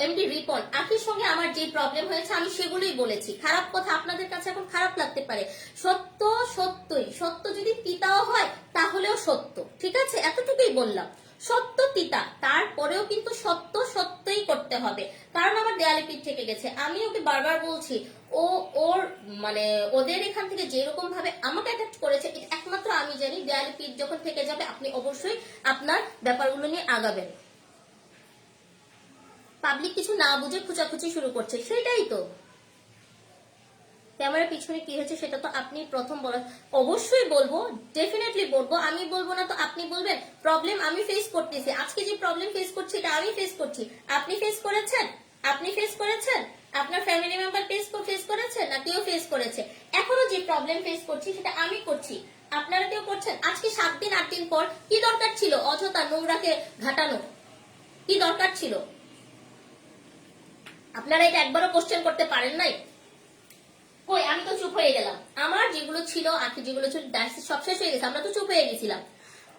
এমডি রিপন, আখির সঙ্গে আমার যে প্রবলেম হয়েছে আমি সেগুলোই বলেছি। খারাপ কথা আপনাদের কাছে এখন খারাপ লাগতে পারে, সত্য সত্যই, সত্য যদি তিতাও হয় তাহলেও সত্য, ঠিক আছে, এতটুকুই বললাম। সত্য তিতা, তারপরেও কিন্তু সত্য সত্যই করতে হবে, কারণ আমার দেয়ালে পিঠ থেকে গেছে। আমি ওকে বারবার বলছি, ও ওর মানে ওদের এখান থেকে যেরকম ভাবে আমাকে অ্যাটাক করেছে, এটা একমাত্র আমি জানি। দেয়ালে পিঠ যখন থেকে যাবে, আপনি অবশ্যই আপনার ব্যাপারগুলো নিয়ে আগাবেন। পাবলিক কিছু না বুঝে খুচাখুচি শুরু করছে, সেটাই তো। ক্যামেরার পিছনে কি হয়েছে সেটা তো আপনি প্রথম বলেন। অবশ্যই বলবো, ডেফিনেটলি বলবো, আমি বলবো না তো আপনি বলবেন। প্রবলেম আমি ফেস করতেছি, আজকে যে প্রবলেম ফেস করছি এটা আমি ফেস করছি। আপনি ফেস করেছেন? আপনি ফেস করেছেন? আপনার ফ্যামিলি মেম্বার ফেস করেছে, না কেউ ফেস করেছে? এখনো যে প্রবলেম ফেস করছি সেটা আমি করছি, আপনারা কেউ করছেন? আজকে 7 দিন 8 দিন পর কি দরকার ছিল অযথা নোংরাকে ঘাটানো? কি দরকার ছিল? আপনারা এটা একবারও কোশ্চেন করতে পারেন নাই? কই, আমি তো চুপ হয়ে গেলাম। আমার যেগুলো ছিল, আঁকি যেগুলো ছিল, সব শেষ হয়ে গেছে, আমরা তো চুপ হয়ে গেছিলাম।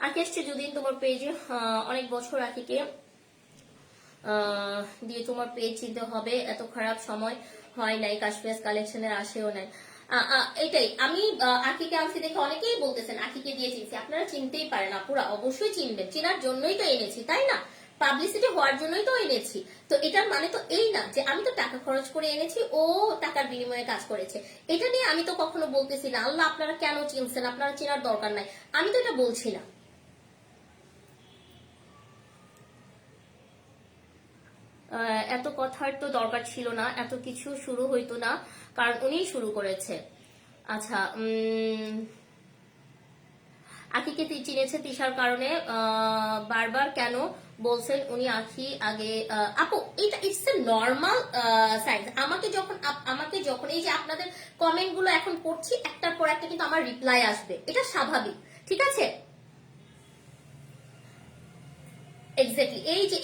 আঁকি এসছে যদি তোমার পেজে, অনেক বছর আঁকিকে দিয়ে তোমার পেজ চিনতে হবে, এত খারাপ সময় হয় নাই, কাশফিয়াস কালেকশনের আসেও নাই। এটাই আমি আঁকিকে আনছি দেখে অনেকেই বলতেছেন আঁকিকে দিয়ে চিনছি, আপনারা চিনতেই পারেন আপুরা, অবশ্যই চিনবেন, চেনার জন্যই তো এনেছি, তাই না? পাবলিসিটি হওয়ার জন্যই তো এনেছি। তো এটার মানে তো এই না যে আমি তো টাকা খরচ করে এনেছি, ও টাকার বিনিময়ে কাজ করেছে। এটা নিয়ে আমি তো কখনো বলতেছি না আল্লাহ আপনারা কেন চিনছেন, আপনারা চেনার দরকার নাই, আমি তো এটা বলছি না। এত কথার তো দরকার ছিল না, এত কিছু শুরু হইতো না, কারণ উনিই শুরু করেছে। আচ্ছা, আখিকে চিনেছে তিশার কারণে, বারবার কেন বলছেন উনি আখি আগে? আপু এটা ইটস এ নর্মাল সাইন্স। আমাকে যখন এই যে আপনাদের কমেন্ট গুলো এখন পড়ছি একটার পর একটা কিন্তু আমার রিপ্লাই আসবে, এটা স্বাভাবিক, ঠিক আছে? এক্স্যাক্টলি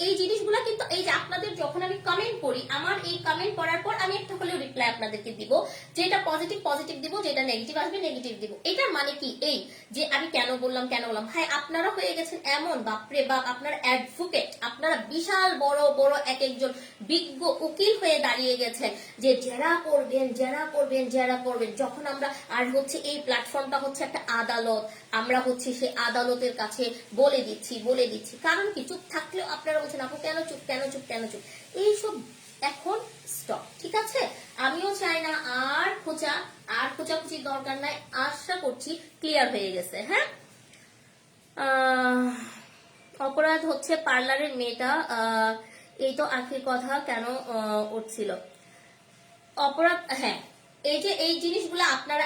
এই জিনিসগুলো কিন্তু এই যে আপনাদের যখন আমি কমেন্ট করি, আমার এই কমেন্ট পড়ার পর আমি একটা হলেও রিপ্লাই আপনাদেরকে দিব, যেটা পজিটিভ পজিটিভ দিব, যেটা নেগেটিভ আসবে নেগেটিভ দিব। এটার মানে কি এই যে আমি কেন বললাম ভাই আপনারা হয়ে গেছেন এমন, বাপরে বাপ, আপনারা অ্যাডভোকেট, আপনারা বিশাল বড় বড় এক একজন বিজ্ঞ উকিল হয়ে দাঁড়িয়ে গেছেন যে জেরা করবেন জেরা করবেন জেরা করবেন। যখন আমরা আর হচ্ছে এই প্ল্যাটফর্মটা হচ্ছে একটা আদালত, আমরা হচ্ছে সেই আদালতের কাছে বলে দিচ্ছি কারণ কি চুপ থাকলেও আপনারা বলছেন আপু কেন চুপ কেন চুপ কেন চুপ, এইসব এখন স্টপ, ঠিক আছে? আমিও চাই না আর খোঁচাখুচির দরকার নাই, আশা করছি ক্লিয়ার হয়ে গেছে। হ্যাঁ, অপরাধ হচ্ছে পার্লারের মেয়েটা, এই তো আখির কথা কেন উঠছিল অপরাধ। হ্যাঁ, এই যে এই জিনিসগুলো আপনারা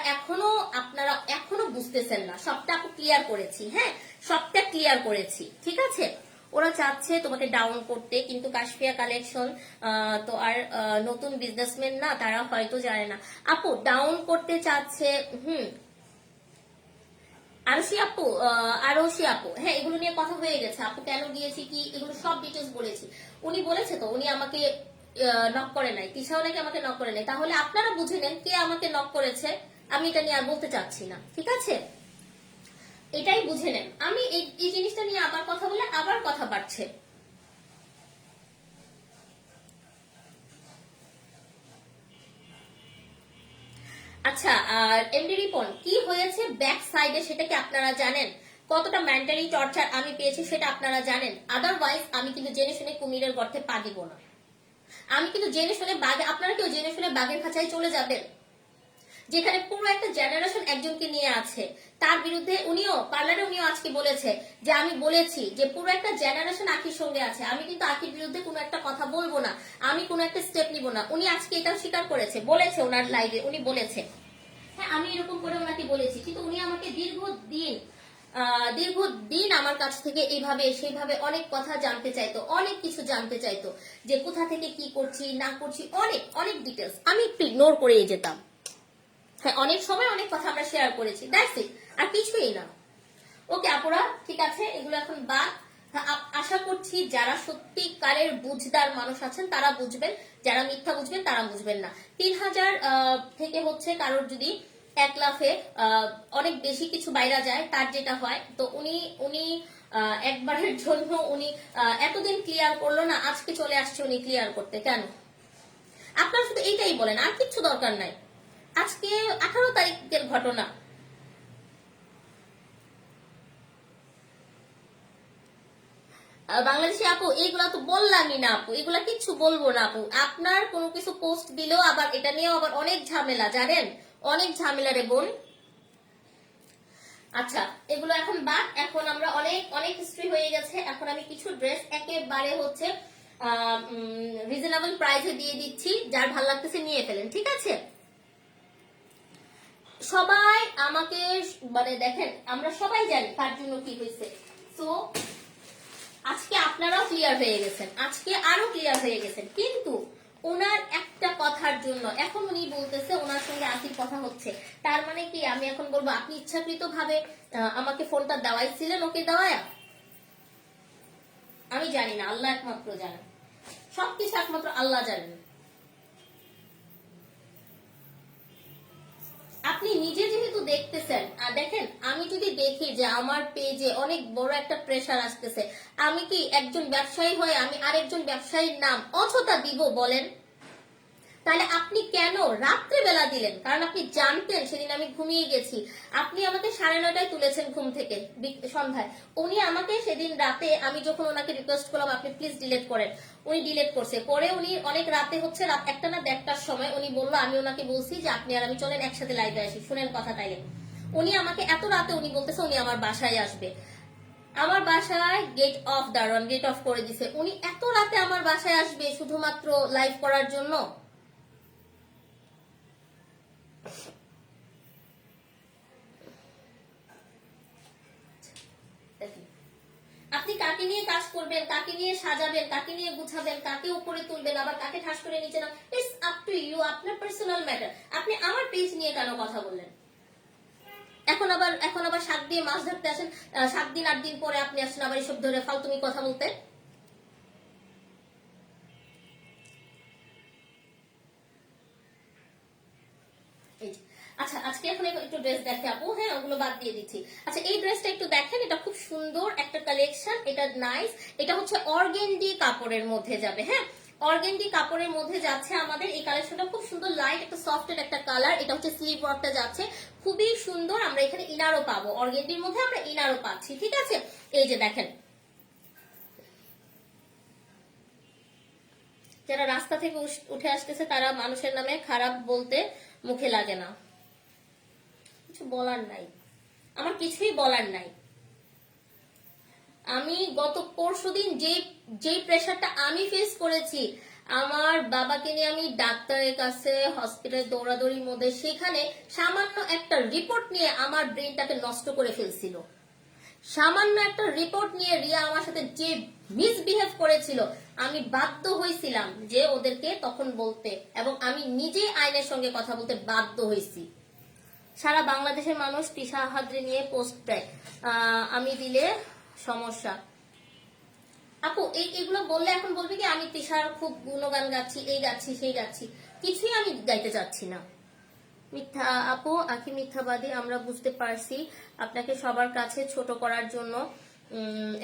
এখনো বুঝতেছেন না, সবটা আপু ক্লিয়ার করেছি। হ্যাঁ, সবটা ক্লিয়ার করেছি, ঠিক আছে? ওরা চাচ্ছে তোমাকে ডাউন করতে, কিন্তু কাশফিয়া কালেকশন তো আর নতুন বিজনেসম্যান না, তারা হয়তো জানে না। আপু ডাউন করতে চাচ্ছে, আরশি আপু, হ্যাঁ এগুলো নিয়ে কথা হয়ে গেছে। আপু কেন গিয়েছি কি এগুলো সব ডিটেলস বলেছি। উনি বলেছে তো উনি আমাকে নক করে নাই, তিশাও নাকি আমাকে নক করে নাই। তাহলে আপনারা বুঝে নেন কে আমাকে নক করেছে, আমি এটা নিয়ে আর বলতে চাচ্ছি না, ঠিক আছে? এটাই বুঝে নেন। আমি এই জিনিসটা নিয়ে আবার কথা বলে আবার কথা বাড়ছে। আচ্ছা, আর এমডি রিপন কি হয়েছে ব্যাক সাইডে সেটা কি আপনারা জানেন? কতটা মেন্টালি টর্চার আমি পেয়েছি সেটা আপনারা জানেন? আদারওয়াইজ আমি কিন্তু জেনে শুনে কুমিরের গর্তে পা দিব না। আমি কিন্তু জেনে শুনে আপনারা কেউ জেনে শুনে বাঘের খাঁচায় চলে যাবেন? যেখানে পুরো একটা জেনারেশন একজনকে নিয়ে আছে, তার বিরুদ্ধে উনিও আজকে বলেছে যে আমি বলেছি যে পুরো একটা জেনারেশন আখির সঙ্গে আছে, আমি কিন্তু আখির বিরুদ্ধে কোনো একটা কথা বলবো না, আমি কোনো একটা স্টেপ নিব না। উনি আজকে এটা স্বীকার করেছে, বলেছে ওনার লাইভে, উনি বলেছে হ্যাঁ আমি এরকম করে ওনাকে বলেছি। কিন্তু উনি আমাকে দীর্ঘদিন আমার কাছ থেকে এইভাবে সেইভাবে অনেক কথা জানতে চাইতো, অনেক কিছু জানতে চাইতো, যে কোথা থেকে কি করছি না করছি, অনেক অনেক ডিটেলস আমি একটু ইগনোর করে যেতাম। হ্যাঁ, অনেক সময় অনেক কথা আমরা শেয়ার করেছি, দ্যাটস ইট, আর কিছুই না। ওকে আপুরা, ঠিক আছে, এগুলো এখন বাদ। আশা করছি যারা সত্যিকারের বুঝদার মানুষ আছেন তারা বুঝবেন, যারা মিথ্যা বুঝবেন তারা বুঝবেন না। 3000 থেকে হচ্ছে কারোর যদি 1 লাখে অনেক বেশি কিছু বাইরা যায়, তার যেটা হয়, তো উনি একবারের জন্য উনি এতদিন ক্লিয়ার করলো না, আজকে চলে আসছে উনি ক্লিয়ার করতে। কেন? আপনারা শুধু এইটাই বলেন, আর কিচ্ছু দরকার নাই। আজকে 18 তারিখের ঘটনা, বাংলাদেশি আপু এইগুলা তো বললামই না আপু, এগুলা কিচ্ছু বলবো না আপু। আপনার কোনো কিছু পোস্ট দিলেও আবার এটা নিয়েও আবার অনেক ঝামেলা, জানেন, অনেক ঝামেলা রে বোন। আচ্ছা, এগুলো এখন বাদ। এখন আমরা অনেক অনেক হিস্ট্রি হয়ে গেছে। এখন আমি কিছু ড্রেস একেবারে হচ্ছে রিজনেবল প্রাইসে দিয়ে দিচ্ছি, যার ভালো লাগতেছে নিয়ে ফেলেন, ঠিক আছে? সবাই আমাকে মানে দেখেন, আমরা সবাই জানি তার জন্য কি হয়েছে। সো আজকে আপনারাও ক্লিয়ার হয়ে গেছেন, আজকে আরো ক্লিয়ার হয়ে গেছেন। কিন্তু ওনার একটা কথার জন্য এখন উনি বলতেছে ওনার সঙ্গে আখির কথা হচ্ছে, তার মানে কি আমি এখন বলবো আপনি ইচ্ছাকৃত ভাবে আমাকে ফোনটা দেওয়াইছিলেন ওকে দেওয়ায়া? আমি জানি না, আল্লাহ একমাত্র জানেন, সবকিছু একমাত্র আল্লাহ জানেন। আপনি নিজে যেহেতু দেখতেছেন, দেখেন, আমি যদি দেখি যে আমার পেজে অনেক বড় একটা প্রেসার আসতেছে, আমি কি একজন ব্যবসায়ী হয়ে আমি আরেকজন ব্যবসায়ীর নাম অযথা দিব বলেন? তাহলে আপনি কেন রাত্রে বেলা দিলেন? কারণ আপনি জানতেন সেদিন আমি ঘুমিয়ে গেছি। আপনি আমাকে 9:30টায় তুলেছেন ঘুম থেকে সন্ধ্যায়। উনি আমাকে সেদিন রাতে, আমি যখন ওনাকে রিকোয়েস্ট করলাম আপনি প্লিজ ডিলিট করেন, উনি ডিলিট করছে। পরে উনি অনেক রাতে হচ্ছে রাত 1টা না 1:30টার সময় উনি বললো, আমি ওনাকে বলছি যে আপনি আর আমি চলেন একসাথে লাইভে আসি, শুনেন কথা তাইলে। উনি আমাকে এত রাতে উনি বলতেছে উনি আমার বাসায় আসবে, আমার বাসায় গেট অফ দারোয়ান গেট অফ করে দিছে। উনি এত রাতে আমার বাসায় আসবে শুধুমাত্র লাইভ করার জন্য? কাকে নিয়ে কাজ করবেন, কাকে নিয়ে সাজাবেন, কাকে নিয়ে গুছাবেন, কাকে উপরে তুলবেন, আবার কাকে ঠাস করে নিচে নাম, ইটস আপ টু ইউ, আপনার পার্সোনাল ম্যাটার। আপনি আমার পেজ নিয়ে কেন কথা বললেন? এখন আবার শাক দিয়ে মাছ ধরতে আসেন, 7 দিন 8 দিন পরে আপনি আসেন আবার এসব ধরে ফালতুমি কথা বলতে। আচ্ছা, আজকে এখন একটু ড্রেস দেখে আপু, হ্যাঁ ওগুলো বাদ দিয়ে দিচ্ছি। আচ্ছা, এই ড্রেসটা একটু দেখেন, এটা খুব সুন্দর একটা কালেকশন, এটা নাইস। এটা হচ্ছে অর্গেন্ডি কাপড়ের মধ্যে যাবে, হ্যাঁ অর্গেন্ডি কাপড়ের মধ্যে যাচ্ছে আমাদের এই কালেকশনটা। খুব সুন্দর লাইট একটা সফটের একটা কালার। এটা হচ্ছে স্লিভ ওয়ার্কটা যাচ্ছে, খুবই সুন্দর। আমরা এখানে ইনারও পাবো, অর্গেন্ডির মধ্যে আমরা ইনারও পাচ্ছি, ঠিক আছে। এই যে দেখেন, যারা রাস্তা থেকে উঠে আসতেছে তারা মানুষের নামে খারাপ বলতে মুখে লাগে না, কিছু বলার নাই, আমার কিছুই বলার নাই। আমি গত পরশুদিন যে প্রেশারটা আমি ফেস করেছি, আমার বাবাকে নিয়ে আমি ডাক্তারের কাছে হসপিটালে দৌড়াদৌড়ির মধ্যে, সেখানে সামান্য একটা রিপোর্ট নিয়ে আমার ব্রেনটাকে নষ্ট করে ফেলছিল। সামান্য একটা রিপোর্ট নিয়ে রিয়া আমার সাথে যে মিসবিহেভ করেছিল, আমি বাধ্য হয়েছিলাম যে ওদেরকে তখন বলতে, এবং আমি নিজেই আইনের সঙ্গে কথা বলতে বাধ্য হয়েছি। সারা বাংলাদেশের মানুষ তিশা হাজরি নিয়ে পোস্ট দেয়, আমি দিলে সমস্যা। আপু এইগুলো বললে এখন বলবে কি আমি তিশার খুব গুণগান গাচ্ছি, এই গাচ্ছি সেই গাচ্ছি, কিছুই আমি গাইতে চাচ্ছি না। মিথ্যা আপু, আখি মিথ্যাবাদী, আমরা বুঝতে পারছি আপনাকে সবার কাছে ছোট করার জন্য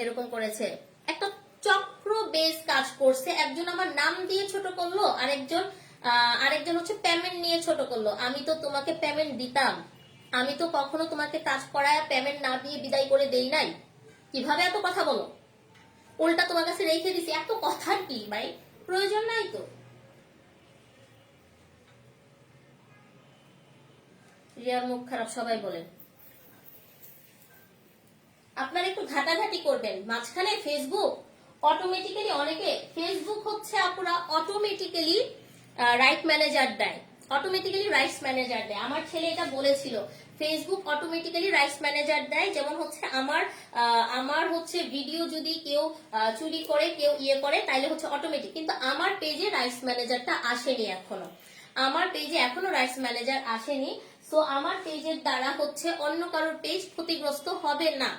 এরকম করেছে। একটা চক্র বেস কাজ করছে, একজন আমার নাম দিয়ে ছোট করলো, আরেকজন হচ্ছে পেমেন্ট নিয়ে ছোট করলো। আমি তো তোমাকে পেমেন্ট দিতাম, আমি তো কখনো তোমাকে কাজ করায় পেমেন্ট না দিয়ে বিদায় করে দেই নাই। কিভাবে এত কথা বলো? উল্টা তোমার কাছে রেখে দিছি, এত কথার কি ভাই প্রয়োজন নাই তো। রিয়ার মুখ খারাপ সবাই বলেন। আপনারা একটু ঘাটাঘাটি করবেন মাঝখানে। ফেসবুক অটোমেটিক্যালি, অনেকে ফেসবুক হচ্ছে আপনারা অটোমেটিক্যালি রাইট ম্যানেজার দেয়, অটোমেটিক্যালি রাইটস ম্যানেজার দেয়। আমার ছেলে এটা বলেছিল, ফেসবুক অটোমেটিক্যালি রাইটস ম্যানেজার দেয়। যেমন হচ্ছে আমার হচ্ছে ভিডিও যদি কেউ চুরি করে, কেউ ইয়ে করে, তাইলে হচ্ছে অটোমেটিক। কিন্তু আমার পেজে রাইটস ম্যানেজারটা আসেনি এখনো, আমার পেজে এখনো রাইটস ম্যানেজার আসেনি। সো আমার পেজের দ্বারা হচ্ছে অন্য কারোর পেজ ক্ষতিগ্রস্ত হবে না,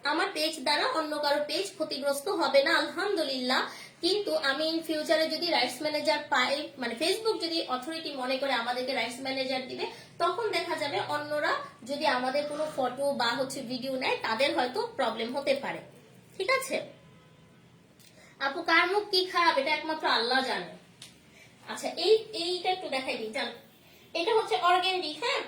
আমার পেজ দ্বারা অন্য কারো পেজ ক্ষতিগ্রস্ত হবে না, আলহামদুলিল্লাহ। কিন্তু আমি ইন ফিউচারে যদি রাইটস ম্যানেজার পাই, মানে ফেসবুক যদি অথরিটি মনে করে আমাদেরকে রাইটস ম্যানেজার দিবে, তখন দেখা যাবে অন্যরা যদি আমাদের কোনো ফটো বা হচ্ছে ভিডিও নেয়, তাদের হয়তো প্রবলেম হতে পারে, ঠিক আছে। আপু কার মুখ কি খারাপ এটা একমাত্র আল্লাহ জানে। আচ্ছা, এইটা একটু দেখাই দিই, জান এটা হচ্ছে অর্গেন্ডি, হ্যাঁ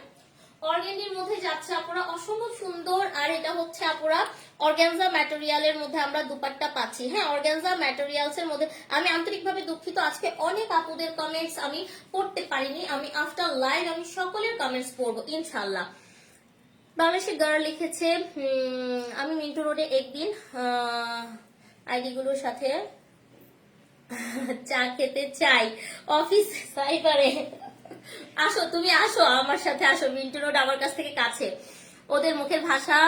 অর্গেন্ডির মধ্যে যাচ্ছে আপুরা, অসম্ভব সুন্দর। আর এটা হচ্ছে আপুরা অর্গানজা ম্যাটেরিয়ালের মধ্যে আমরা দুপাট্টা পাচ্ছি, হ্যাঁ অর্গানজা ম্যাটেরিয়ালস এর মধ্যে। আমি আন্তরিকভাবে দুঃখিত, আজকে অনেক আপুদের কমেন্টস আমি পড়তে পারিনি, আমি আফটার লাইভ আমি সকলের কমেন্টস পড়বো ইনশাল্লাহ। বাংলাদেশি গার্ল লিখেছে, আমি মিন্টু রোডে একদিন আইডি গুলোর সাথে চা খেতে চাই, অফিস সাইবারে। আসো, তুমি আসো আমার সাথে, আসো মিন্টু রোড আমার কাছ থেকে কাছে। ওদের মুখের ভাষা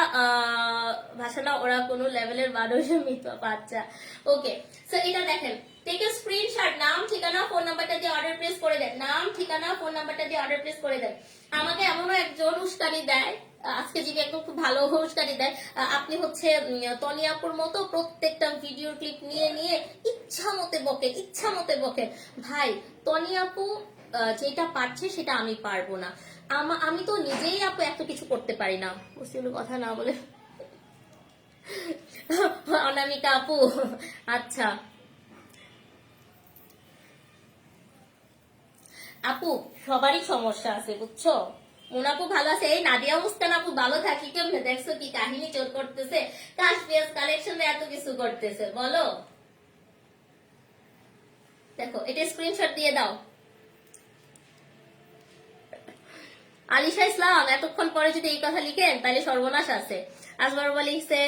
না, ওরা কোনো লেভেলের মানুষ, মিথ্যা বাচ্চা। ওকে, সো এটা দেখেন, টেক এ স্ক্রিনশট, নাম ঠিকানা ফোন নাম্বারটা দিয়ে অর্ডার প্লেস করে দেন, নাম ঠিকানা ফোন নাম্বারটা দিয়ে অর্ডার প্লেস করে দেন। আমাকে এমনও একজন উস্কানি দেয়, আজকে যিনি একদম খুব ভালো উস্কানি দেয়, আপনি হচ্ছে তনিয়াপুর মতো প্রত্যেকটা ভিডিও ক্লিপ নিয়ে নিয়ে ইচ্ছা মতে বকেন। ভাই তনিয়াপু যেটা পারছে সেটা আমি পারবো না, আমি তো নিজেই আপু এত কিছু করতে পারি না, বুঝছিল কথা না বলে। অনামিকা আপু, আচ্ছা আপু সবারই সমস্যা আছে বুঝছো, মোনাপু ভালো আছে, এই নাদিয়া মুস্কান আপু ভালো থাকি কেমনে, দেখছো কি কাহিনী চোর করতেছে, কাশ্মীর কালেকশন এত কিছু করতেছে বলো। দেখো এটা স্ক্রিনশট দিয়ে দাও। আলিশা ইসলাম, এতক্ষণ পরে যদি এই কথা লিখেন তাহলে সর্বনাশ আছে। আসবারবা লিখছে,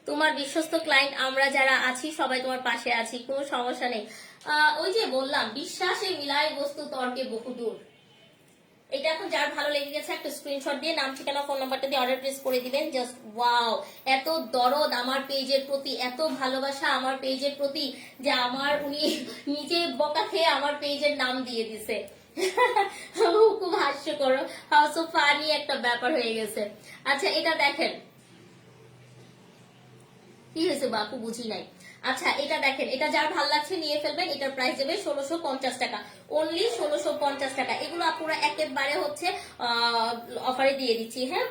তোমার বিশ্বস্ত ক্লায়েন্ট আমরা যারা আছি সবাই তোমার পাশে আছি, কোনো সমস্যা নেই। ওই যে বললাম, বিশ্বাসে মিলায় বস্তু তর্কে বহুদূর। এটা এখন যার ভালো লেগে গেছে একটা স্ক্রিনশট দিয়ে নাম ঠিকানা ফোন নাম্বারটা দিয়ে অর্ডার প্লেস করে দিবেন। জাস্ট ওয়াও, এত দরদ আমার পেজের প্রতি, এত ভালোবাসা আমার পেজের প্রতি যে আমার উনি নিজে বকা খেয়ে আমার পেজের নাম দিয়ে দিছে। খুব হাস্যকর, হাউ সো ফানি একটা ব্যাপার হয়ে গেছে। আচ্ছা এটা দেখেন কি হয়েছে বাপু, বুঝি নাই। আচ্ছা এটা দেখেন, এটা যার ভালো লাগছে নিয়ে ফেলবেন। এটার প্রাইস দেবে 1650 টাকা, অনলি 1650 টাকা। এগুলো আপুরা একেবারে হচ্ছে অফারে দিয়ে দিচ্ছি। হ্যাঁ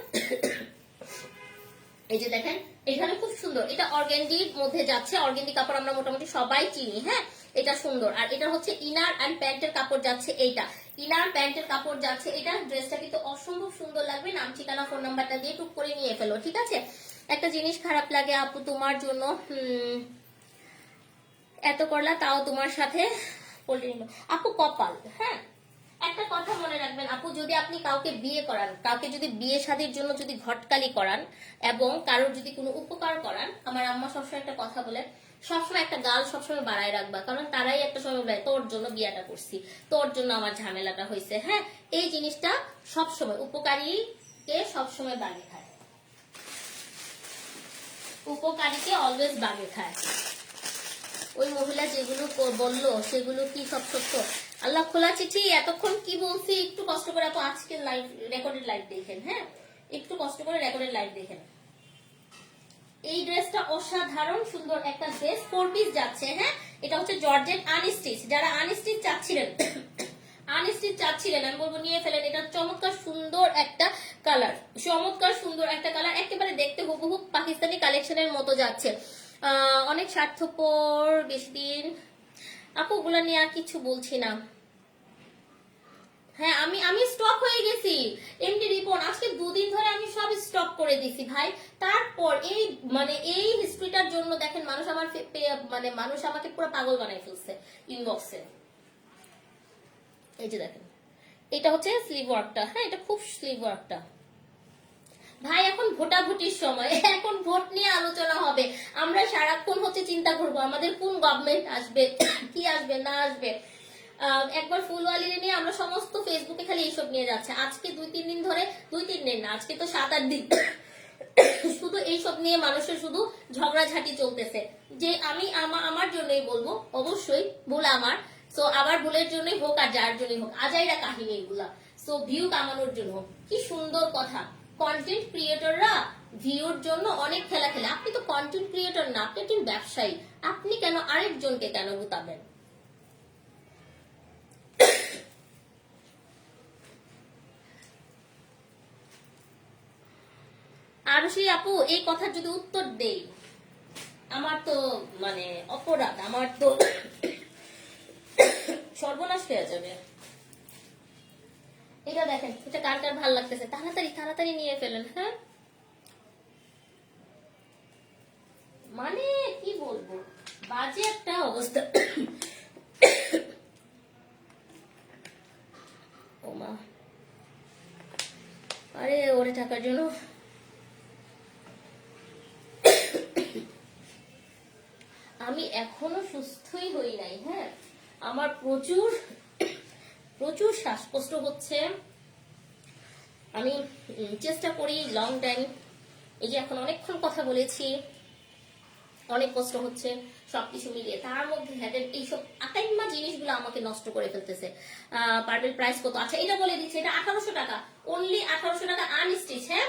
এই যে দেখেন এখানে খুব সুন্দর, এটা অর্গেন্ডির মধ্যে যাচ্ছে। অর্গেন্ডি কাপড় আমরা মোটামুটি সবাই চিনি। হ্যাঁ এটা সুন্দর, আর এটা হচ্ছে ইনার অ্যান্ড প্যান্টের কাপড় যাচ্ছে। এইটা ইনার প্যান্টের কাপড় যাচ্ছে। এটা ড্রেসটা কিন্তু অসম্ভব সুন্দর লাগবে। নাম ঠিকানা ফোন নাম্বারটা দিয়ে টুক করে নিয়ে ফেলো, ঠিক আছে? একটা জিনিস খারাপ লাগে আপু তোমার জন্য, এত করলা তাও তোমার সাথে আপু কপাল। হ্যাঁ একটা কথা মনে রাখবেন আপু, যদি আপনি কাউকে বিয়ে করান, কাউকে যদি বিয়ে শাদীর জন্য যদি ঘটকালি করান এবং কারোর যদি কোনো উপকার করান, আমার আম্মা সবসময় একটা কথা বলে, সবসময় একটা গাল সবসময় বাড়ায় রাখবা, কারণ তারাই একটা সময় বলে তোর জন্য বিয়েটা করছি, তোর জন্য আমার ঝামেলাটা হয়েছে। হ্যাঁ এই জিনিসটা সবসময় উপকারীকে সবসময় বাগে খায়, উপকারীকে অলওয়েজ বাগে খায়। ওই মহিলা যেগুলো বললো সেগুলো কি সব সত্য? আল্লাহ খোলা চিঠি। এতক্ষণ কি বলছি একটু কষ্ট করে আপু আজকের লাইভ, রেকর্ডেড লাইভ দেখেন। হ্যাঁ একটু কষ্ট করে রেকর্ডেড লাইভ দেখেন। এই ড্রেসটা অসাধারণ সুন্দর একটা ড্রেস, 4 পিস যাচ্ছে। হ্যাঁ এটা হচ্ছে জর্জেট আনস্টিচ। যারা আনস্টিচ চাচ্ছিলেন, আনস্টিচ চাচ্ছিলেন আমি বলবো নিয়ে ফেলেন। এটা চমৎকার সুন্দর একটা কালার, চমৎকার সুন্দর একটা কালার, একেবারে দেখতে হুবহু পাকিস্তানি কালেকশনের মতো যাচ্ছে। অনেক স্বার্থপর, বেশি দিন আপু ওগুলা নিয়ে আর কিছু বলছি না। হ্যাঁ আমি স্টক হয়ে গেছি এমডি রিপন, আজকে 2 দিন ধরে আমি সব স্টক করে দিছি ভাই। তারপর এই মানে এই হিস্ট্রিটার জন্য দেখেন মানুষ আমার মানে মানুষ আমাকে পুরো পাগল বানাই ফেলছে ইনবক্সে। এই যে দেখেন এটা হচ্ছে স্লিভ ওয়ার্কটা। হ্যাঁ এটা খুব স্লিভ ওয়ার্কটা। ভাই এখন ভোটাভুটির সময়, এখন ভোট নিয়ে আলোচনা হবে। আমরা সারাক্ষণ হচ্ছে চিন্তা করবো আমাদের কোন গভর্নমেন্ট আসবে, কি আসবে না আসবে। একবার ফুলওয়ালি নিয়ে আমরা সমস্ত ফেসবুকে খালি এইসব নিয়ে যাচ্ছে। আজকে 2-3 দিন ধরে, 2-3 দিন না, আজকে তো 7-8 দিন শুধু এইসব নিয়ে মানুষের শুধু ঝগড়াঝাটি চলতেছে। যে আমি আমার জন্যই বলবো, অবশ্যই ভুল আমার, সো আবার ভুলের জন্যই হোক আর যার জন্যই হোক, আজাইরা কাহিনী এগুলা। সো ভিউ কামানোর জন্য কি সুন্দর কথা। কন্টেন্ট ক্রিয়েটররা ভিউর জন্য অনেক খেলা খেলে। আপনি তো কন্টেন্ট ক্রিয়েটর না, আপনি একজন ব্যবসায়ী। আপনি কেন আরেকজনকে কেন গুতাবেন? আর সেই আপু এই কথার যদি উত্তর দেই, আমার তো মানে অপরাধ, আমার তো সর্বনাশ হয়ে যাবে। এটা দেখেন, এটা কার কার ভালো লাগতেছে তাড়াতাড়ি তাড়াতাড়ি নিয়ে ফেলেন। হ্যাঁ মানে কি বলবো, বাজে একটা অবস্থা। ওমা, আরে ওরে টাকার জন্য আমি এখনো সুস্থই হই নাই। হ্যাঁ আমার প্রচুর প্রচুর শ্বাসকষ্ট হচ্ছে। আমি চেষ্টা করি লং টাইম, এই যে এখন অনেকক্ষণ কথা বলেছি, অনেক কষ্ট হচ্ছে সবকিছু মিলিয়ে। তার মধ্যে হেডের এইসব আকাইমা জিনিসগুলো আমাকে নষ্ট করে ফেলতেছে। পার্পেল প্রাইস কত? আচ্ছা এটা বলে দিচ্ছি, এটা 1800 টাকা, অনলি 1800 টাকা আনস্টিচ। হ্যাঁ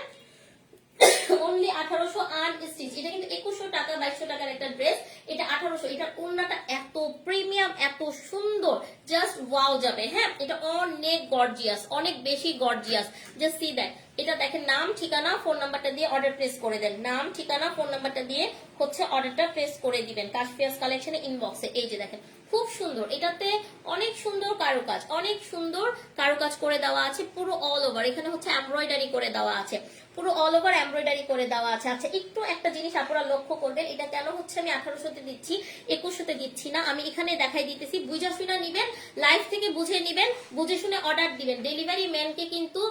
অনলি 1800 আনস্টিচ। এটা কিন্তু 2100 টাকা 2200 টাকার একটা ড্রেস, এটা 1800। এটা ওড়নাটা এত প্রিমিয়াম, এত সুন্দর, জাস্ট ওয়াও যাবে। হ্যাঁ এটা অনেক গর্জিয়াস, অনেক বেশি গর্জিয়াস। Just see that. এটা দেখেন নাম ঠিকানা ফোন নাম্বারটা দিয়ে অর্ডার প্লেস করে দেন। নাম ঠিকানা ফোন নাম্বারটা দিয়ে হচ্ছে অর্ডারটা প্লেস করে দিবেন কাশফিয়াস কালেকশনে ইনবক্সে। এই যে দেখেন খুব সুন্দর, এটাতে অনেক সুন্দর কারুকাজ, অনেক সুন্দর কারুকাজ করে দেওয়া আছে পুরো অল ওভার। এখানে হচ্ছে এমব্রয়ডারি করে দেওয়া আছে, পুরো অল ওভার এমব্রয়ডারি করে দেওয়া আছে। আচ্ছা একটু একটা জিনিস আপনারা লক্ষ্য করবেন, এটা কেন হচ্ছে আমি 1800-তে দিচ্ছি 2100-তে দিচ্ছি না, আমি এখানে দেখাই দিতেছি। বুঝা শুনে নিবেন, লাইভ থেকে বুঝে নিবেন, বুঝে শুনে অর্ডার দিবেন। ডেলিভারি ম্যানকে কিন্তু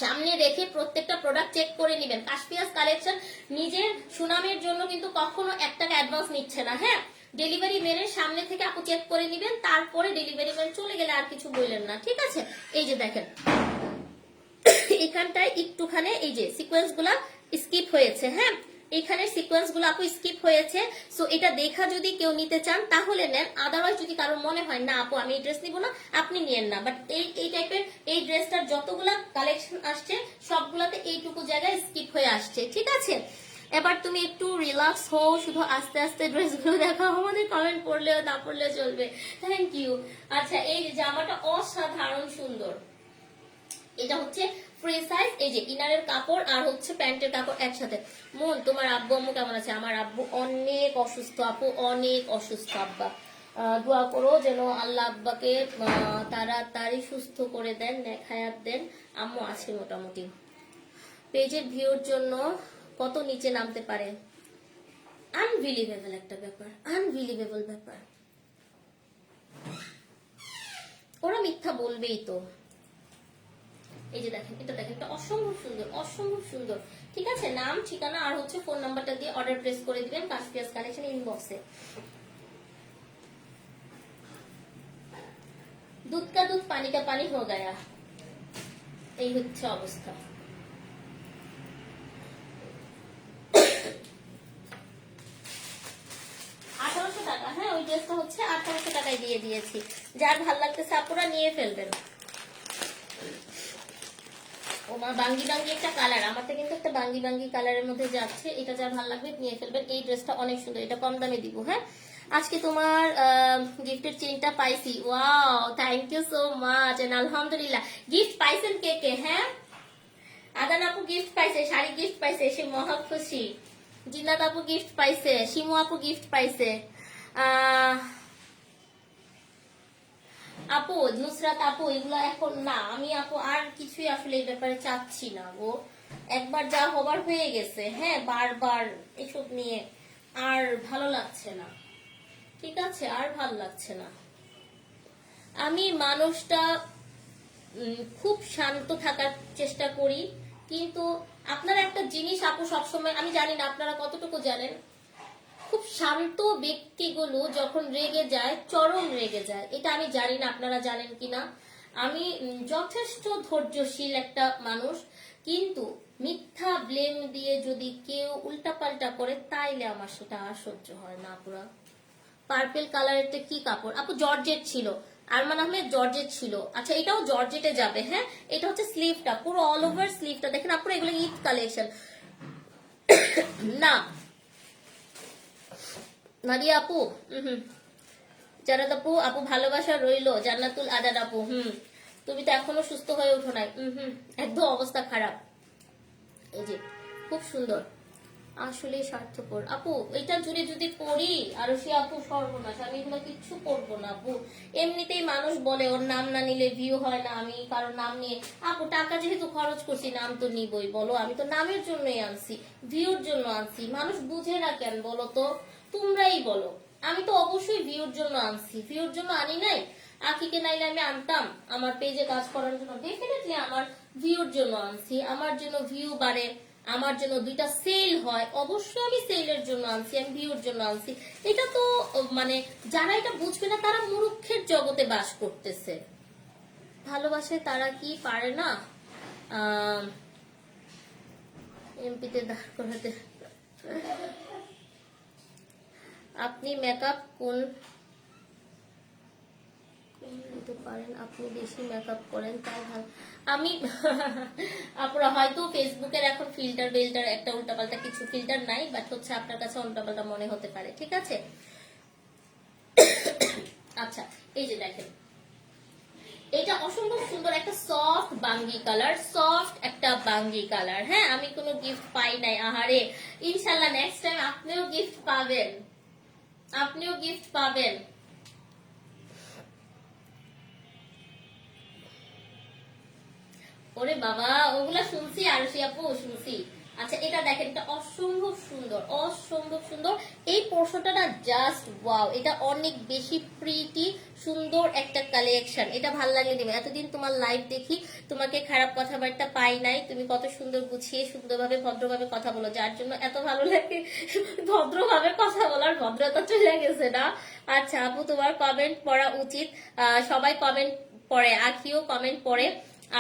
সামনে রেখে প্রত্যেকটা প্রোডাক্ট চেক করে নিবেন। কাশফিয়াস কালেকশন নিজের সুনামের জন্য কিন্তু কখনো 1 টাকা অ্যাডভান্স নিচ্ছে না। হ্যাঁ ডেলিভারি ম্যানের সামনে থেকে আপু চেক করে নিবেন, তারপরে ডেলিভারি ম্যান চলে গেলে আর কিছু বললেন না, ঠিক আছে। এই যে দেখেন এখানটায় একটুখানি এই যে সিকোয়েন্স গুলা স্কিপ হয়েছে, হ্যাঁ এখানে সিকোয়েন্স গুলো আপু স্কিপ হয়েছে। সো এটা দেখা যদি কেউ নিতে চান তাহলে নেন, আদারওয়াইজ যদি কারো মনে হয় না আপু আমি এই ড্রেস নিব না, আপনি নিয়েন না। বাট এই টাইপের এই ড্রেসটার যতগুলা কালেকশন আসছে সবগুলাতে এইটুকু জায়গায় স্কিপ হয়ে আসছে, ঠিক আছে। এবার তুমি একটু রিল্যাক্স হও, শুধু আস্তে আস্তে ড্রেসগুলো দেখাও, আমাদের কমেন্ট পড়লেও না পড়লেও চলবে। Thank you. আচ্ছা এই জামাটা অসাধারণ সুন্দর, এটা হচ্ছে ফ্রি সাইজ, এই যে ইনারের কাপড় আর হচ্ছে প্যান্টের কাপড় একসাথে। মন তোমার আব্বু আম্মু কেমন আছে? আমার আব্বু অনেক অসুস্থ আপু, অনেক অসুস্থ। আব্বা দোয়া করো যেন আল্লাহ আব্বাকে তাড়াতাড়ি সুস্থ করে দেন, নেখায়াত দেন। আম্মু আছে মোটামুটি। পেজের ভিউর জন্য কত নিচে নামতে পারে? আনবিলিভেবল একটা ব্যাপার, আনবিলিভেবল ব্যাপার। ওরা মিথ্যা বলবেই তো। এই যে দেখেন এটা, দেখেন এটা অসম্ভব সুন্দর, অসম্ভব সুন্দর, ঠিক আছে। নাম ঠিকানা আর হচ্ছে ফোন নাম্বারটা দিয়ে অর্ডার প্লেস করে দিবেন কাশফিয়াস কালেকশন ইনবক্সে। দুধ কা দুধ পানি কা পানি হয়ে গয়া, এই হচ্ছে অবস্থা। টাকা, হ্যাঁ ওই ড্রেসটা হচ্ছে 1800 টাকায় দিয়ে দিয়েছি। যার ভাল লাগতেছে আপনারা নিয়ে ফেলবেন। ওমা বাঙ্গি বাঙ্গি একটা কালার, আমারটা কিন্তু একটা বাঙ্গি বাঙ্গি কালারের মধ্যে যাচ্ছে, এটা যার ভালো লাগবে নিয়ে ফেলবেন। এই ড্রেসটা অনেক সুন্দর, এটা কম দামে দিব। হ্যাঁ আজকে তোমার গিফটের চেনটা পাইছি, wow thank you so much and আলহামদুলিল্লাহ। গিফট পাইছেন কে কে? হ্যাঁ আদান আপু গিফট পাইছে, শাড়ি গিফট পাইছে, সে মহা খুশি। জিন্নাত আপু গিফট পাইছে, শিমু আপু গিফট পাইছে, আপু নুসরাত আপু এগুলা এখন না, আমি আপু আর কিছুই আসলে এই ব্যাপারে চাচ্ছি না গো। একবার যা হবার হয়ে গেছে, হ্যাঁ বারবার এসব নিয়ে আর ভালো লাগছে না, ঠিক আছে আর ভালো লাগছে না। আমি মানুষটা খুব শান্ত থাকার চেষ্টা করি, কিন্তু আপনারা একটা জিনিস আপু সবসময়, আমি জানি না আপনারা কতটুকু জানেন, খুব শান্ত ব্যক্তিগুলো যখন রেগে যায়, চরম রেগে যায়, এটা আমি জানি না আপনারা জানেন কিনা। আমি যথেষ্ট ধৈর্যশীল একটা মানুষ, কিন্তু মিথ্যা ব্লেম দিয়ে যদি কেউ উল্টাপাল্টা করে তাইলে আমার সেটা আর সহ্য হয় না পুরা। পার্পেল কালারেরটা কি কাপড় আপু? জর্জেট ছিল, আরমান আহমেদ জর্জেট ছিল। আচ্ছা এটাও জর্জেটে যাবে, হ্যাঁ এটা হচ্ছে স্লিভটা, পুরো অল ওভার স্লিভটা দেখেন আপুরা, এগুলো ঈদ কালেকশন না। নাদিয়া আপু জান্নাত আপু, আপু ভালোবাসা রইলো। জান্নাতুল আদান আপু তুমি তো এখনো সুস্থ হয়ে উঠো নাই। একদম অবস্থা খারাপ। এই যে খুব সুন্দর, আসলে স্বার্থপর আপু। এটা জুড়ে যদি পড়ি আর সে আপু সর্বনাশ, আমি এগুলো কিচ্ছু করবো না আপু। এমনিতেই মানুষ বলে ওর নাম না নিলে ভিউ হয় না, আমি কারো নাম নিয়ে আপু টাকা যেহেতু খরচ করছি নাম তো নিবই বলো। আমি তো নামের জন্যই আনছি, ভিউর জন্য আনছি, মানুষ বুঝে না কেন বলো তো, তোমরাই বলো। আমি তো অবশ্যই ভিউর জন্য আনছি, ভিউর জন্য আনি নাই। আকিকে নাইলে আমি আনতাম আমার পেজে কাজ করার জন্য? ডেফিনেটলি আমার ভিউর জন্য আনছি, আমার জন্য ভিউ বাড়ে, আমার জন্য দুইটা সেল হয়, অবশ্যই আমি সেলের জন্য আনছি, আমি ভিউর জন্য আনছি। এটা তো মানে যারা এটা বুঝবে না তারা মূর্খের জগতে বাস করতেছে। ভালোবাসে তারা কি পারে না এমপিতে দাঁড় করাতে? আপনি মেকআপ কোন নিতে পারেন? আপনি বেশি মেকআপ করেন তাই ভালো। আমি আপনারা হয়তো ফেসবুকের এখন ফিল্টার বেল্টার একটা উল্টাপাল্টা কিছু ফিল্টার নাই, বাট হচ্ছে আপনার কাছে উল্টাপাল্টা মনে হতে পারে, ঠিক আছে। আচ্ছা এই যে দেখেন এটা অসম্ভব সুন্দর একটা সফট বাঙ্গি কালার, সফট একটা বাঙ্গি কালার। হ্যাঁ আমি কোনো গিফট পাই নাই, আহারে ইনশাল্লাহ নেক্সট টাইম আপনিও গিফট পাবেন, আপনিও গিফট পাবেন। ওরে বাবা ওগুলা শুনছি, আর আপু শুনছি, আচ্ছা এটা দেখেন, এটা অসম্ভব সুন্দর, অসম্ভব সুন্দর। এই পোর্শনটা না জাস্ট ওয়াও, এটা অনেক বেশি প্রিটি সুন্দর একটা কালেকশন। এটা ভালো লাগলে নেবে। এতদিন তোমার লাইভ দেখি, তোমাকে খারাপ কথাবার্তা পাই নাই, তুমি কত সুন্দর গুছিয়ে সুন্দরভাবে ভদ্রভাবে কথা বলো, যার জন্য এত ভালো লাগে ভদ্রভাবে কথা বলার ভদ্রতা চলে গেছে না। আচ্ছা আপু তোমার কমেন্ট পড়া উচিত, সবাই কমেন্ট পড়ে, আখিও কমেন্ট পড়ে।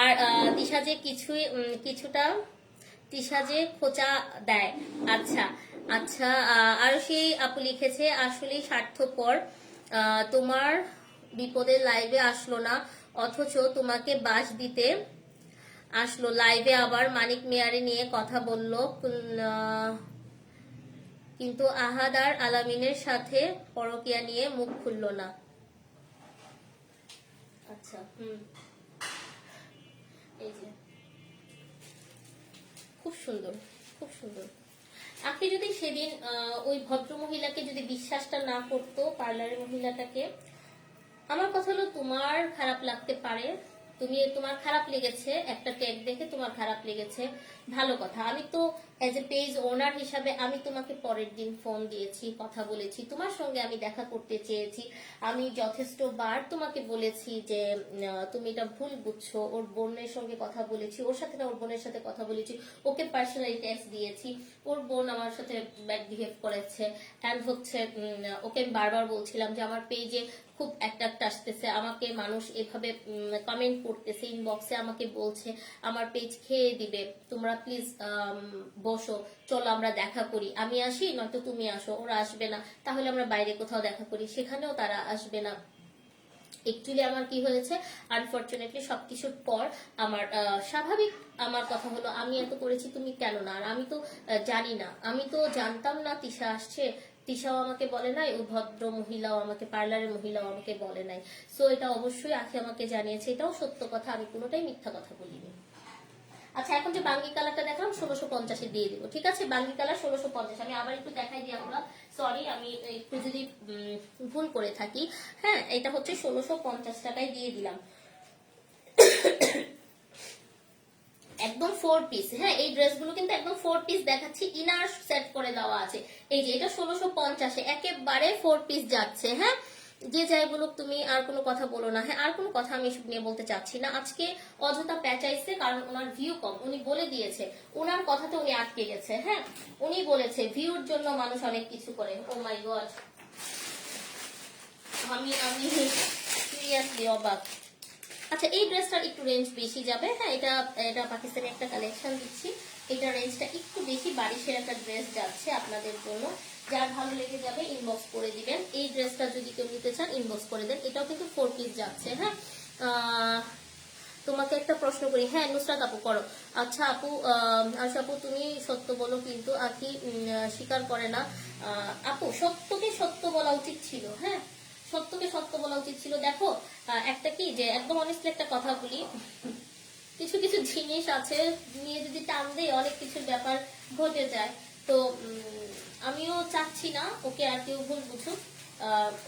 আর দিশা যে কিছুটা তিশা যে খোঁচা দেয়। আচ্ছা আচ্ছা, আরো সেই আপু লিখেছে আসলেই স্বার্থপর, তোমার বিপদে লাইভে আসলো না, অথচ তোমাকে বাস দিতে আসলো লাইভে, আবার মানিক মেয়ারে নিয়ে কথা বললো, কিন্তু আহাদ আর আলামিনের সাথে পরকিয়া নিয়ে মুখ খুললো না। আচ্ছা এই যে খুব সুন্দর, খুব সুন্দর। আপনি যদি সেদিন ওই ভদ্র মহিলাকে যদি বিশ্বাসটা না করতো, পার্লারের মহিলাটাকে, আমার কথা হলো তোমার খারাপ লাগতে পারে, তোমার খারাপ লেগেছে একটা ট্যাগ দেখে, তোমার খারাপ লেগেছে, ভালো কথা। আমি তো এজ এ পেজ ওনার হিসাবে আমি তোমাকে পরের দিন ফোন দিয়েছি, কথা বলেছি, তোমার সঙ্গে আমি দেখা করতে চেয়েছি, আমি যথেষ্ট বার তোমাকে বলেছি যে তুমি এটা ভুল বুঝছো, ওর বোনের সঙ্গে কথা বলেছি, ওর সাথে না ওর বোনের সাথে কথা বলেছি, ওকে পার্সোনালি টেক্সট দিয়েছি, ওর বোন আমার সাথে ব্যাড বিহেভ করেছে, অ্যান্ড হচ্ছে ওকে বারবার বলছিলাম যে আমার পেজে খুব অ্যাট্রাক্ট আসতেছে, আমাকে মানুষ এভাবে কমেন্ট করতেছে, ইনবক্সে আমাকে বলছে আমার পেজ খেয়ে দিবে, তোমরা প্লিজ বসো, চলো আমরা দেখা করি, আমি আসি নয়তো তুমি আসো। ওরা আসবে না, তাহলে আমরা বাইরে কোথাও দেখা করি, সেখানেও তারা আসবে না। একচুয়ালি আমার কি হয়েছে, আনফরচুনেটলি সবকিছুর পর আমার স্বাভাবিক আমার কথা হলো আমি এত করেছি তুমি কেন না, আর আমি তো জানি না, আমি তো জানতাম না তিশা আসছে, তিশাও আমাকে বলে নাই, ওই ভদ্র মহিলাও আমাকে, পার্লারের মহিলাও আমাকে বলে নাই। সো এটা অবশ্যই আখি আমাকে জানিয়েছে, এটাও সত্য কথা, আমি কোনোটাই মিথ্যা কথা বলিনি। আচ্ছা এখন যে বাঙ্গি কালারটা দেখলাম 1650 দিয়ে দিব, ঠিক আছে? বাঙ্গি কালার 1650, আমি আবার একটু দেখাই দিই আপনারা, সরি আমি একটু যদি ভুল করে থাকি। হ্যাঁ এটা হচ্ছে 1650 টাকায় দিয়ে দিলাম, একদম 4 পিস। হ্যাঁ এই ড্রেসগুলো কিন্তু একদম 4 পিস দেখাচ্ছি, ইনার সেট করে দেওয়া আছে। এই যে এটা 1650 একেবারে 4 পিস যাচ্ছে। হ্যাঁ যে যাই বলুক, তুমি আর কোনো কথা বলো না। হ্যাঁ আর কোনো কথা আমি এসব নিয়ে বলতে চাচ্ছি না, আজকে অযথা পেঁচাইছে, কারণ ওনার ভিউ কম, উনি বলে দিয়েছে, ওনার কথাতে উনি আটকে গেছে। হ্যাঁ উনি বলেছে ভিউর জন্য মানুষ অনেক কিছু করে। ও মাই গড, আমি সিরিয়াসলি অবাক। আচ্ছা এই ড্রেসটার একটু রেঞ্জ বেশি যাবে। হ্যাঁ এটা এটা পাকিস্তানি একটা কালেকশন দিচ্ছি, এটা রেঞ্জটা একটু বেশি, বারিশের একটা ড্রেস যাচ্ছে আপনাদের জন্য, যার ভালো লেগে যাবে ইনবক্স করে দিবেন। এই ড্রেসটা যদি কেউ নিতে চান ইনবক্স করে দেন, এটাও কিন্তু 4 পিস যাচ্ছে। হ্যাঁ তোমাকে একটা প্রশ্ন করি। হ্যাঁ নুসরাত আপু করো। আচ্ছা আপু, আচ্ছা আপু তুমি সত্য বলো কিন্তু আখি স্বীকার করে না। আপু সত্যকে সত্য বলা উচিত ছিল। হ্যাঁ সত্যকে সত্য বলা উচিত ছিল। দেখো একটা কি যে একদম অনেস্টলি একটা কথা বলি, কিছু কিছু জিনিস আছে নিয়ে যদি টান দেয় অনেক কিছুর ব্যাপার ঘটে যায়। তো আমিও চাচ্ছি না ওকে আর কেউ ভুল বুঝুক,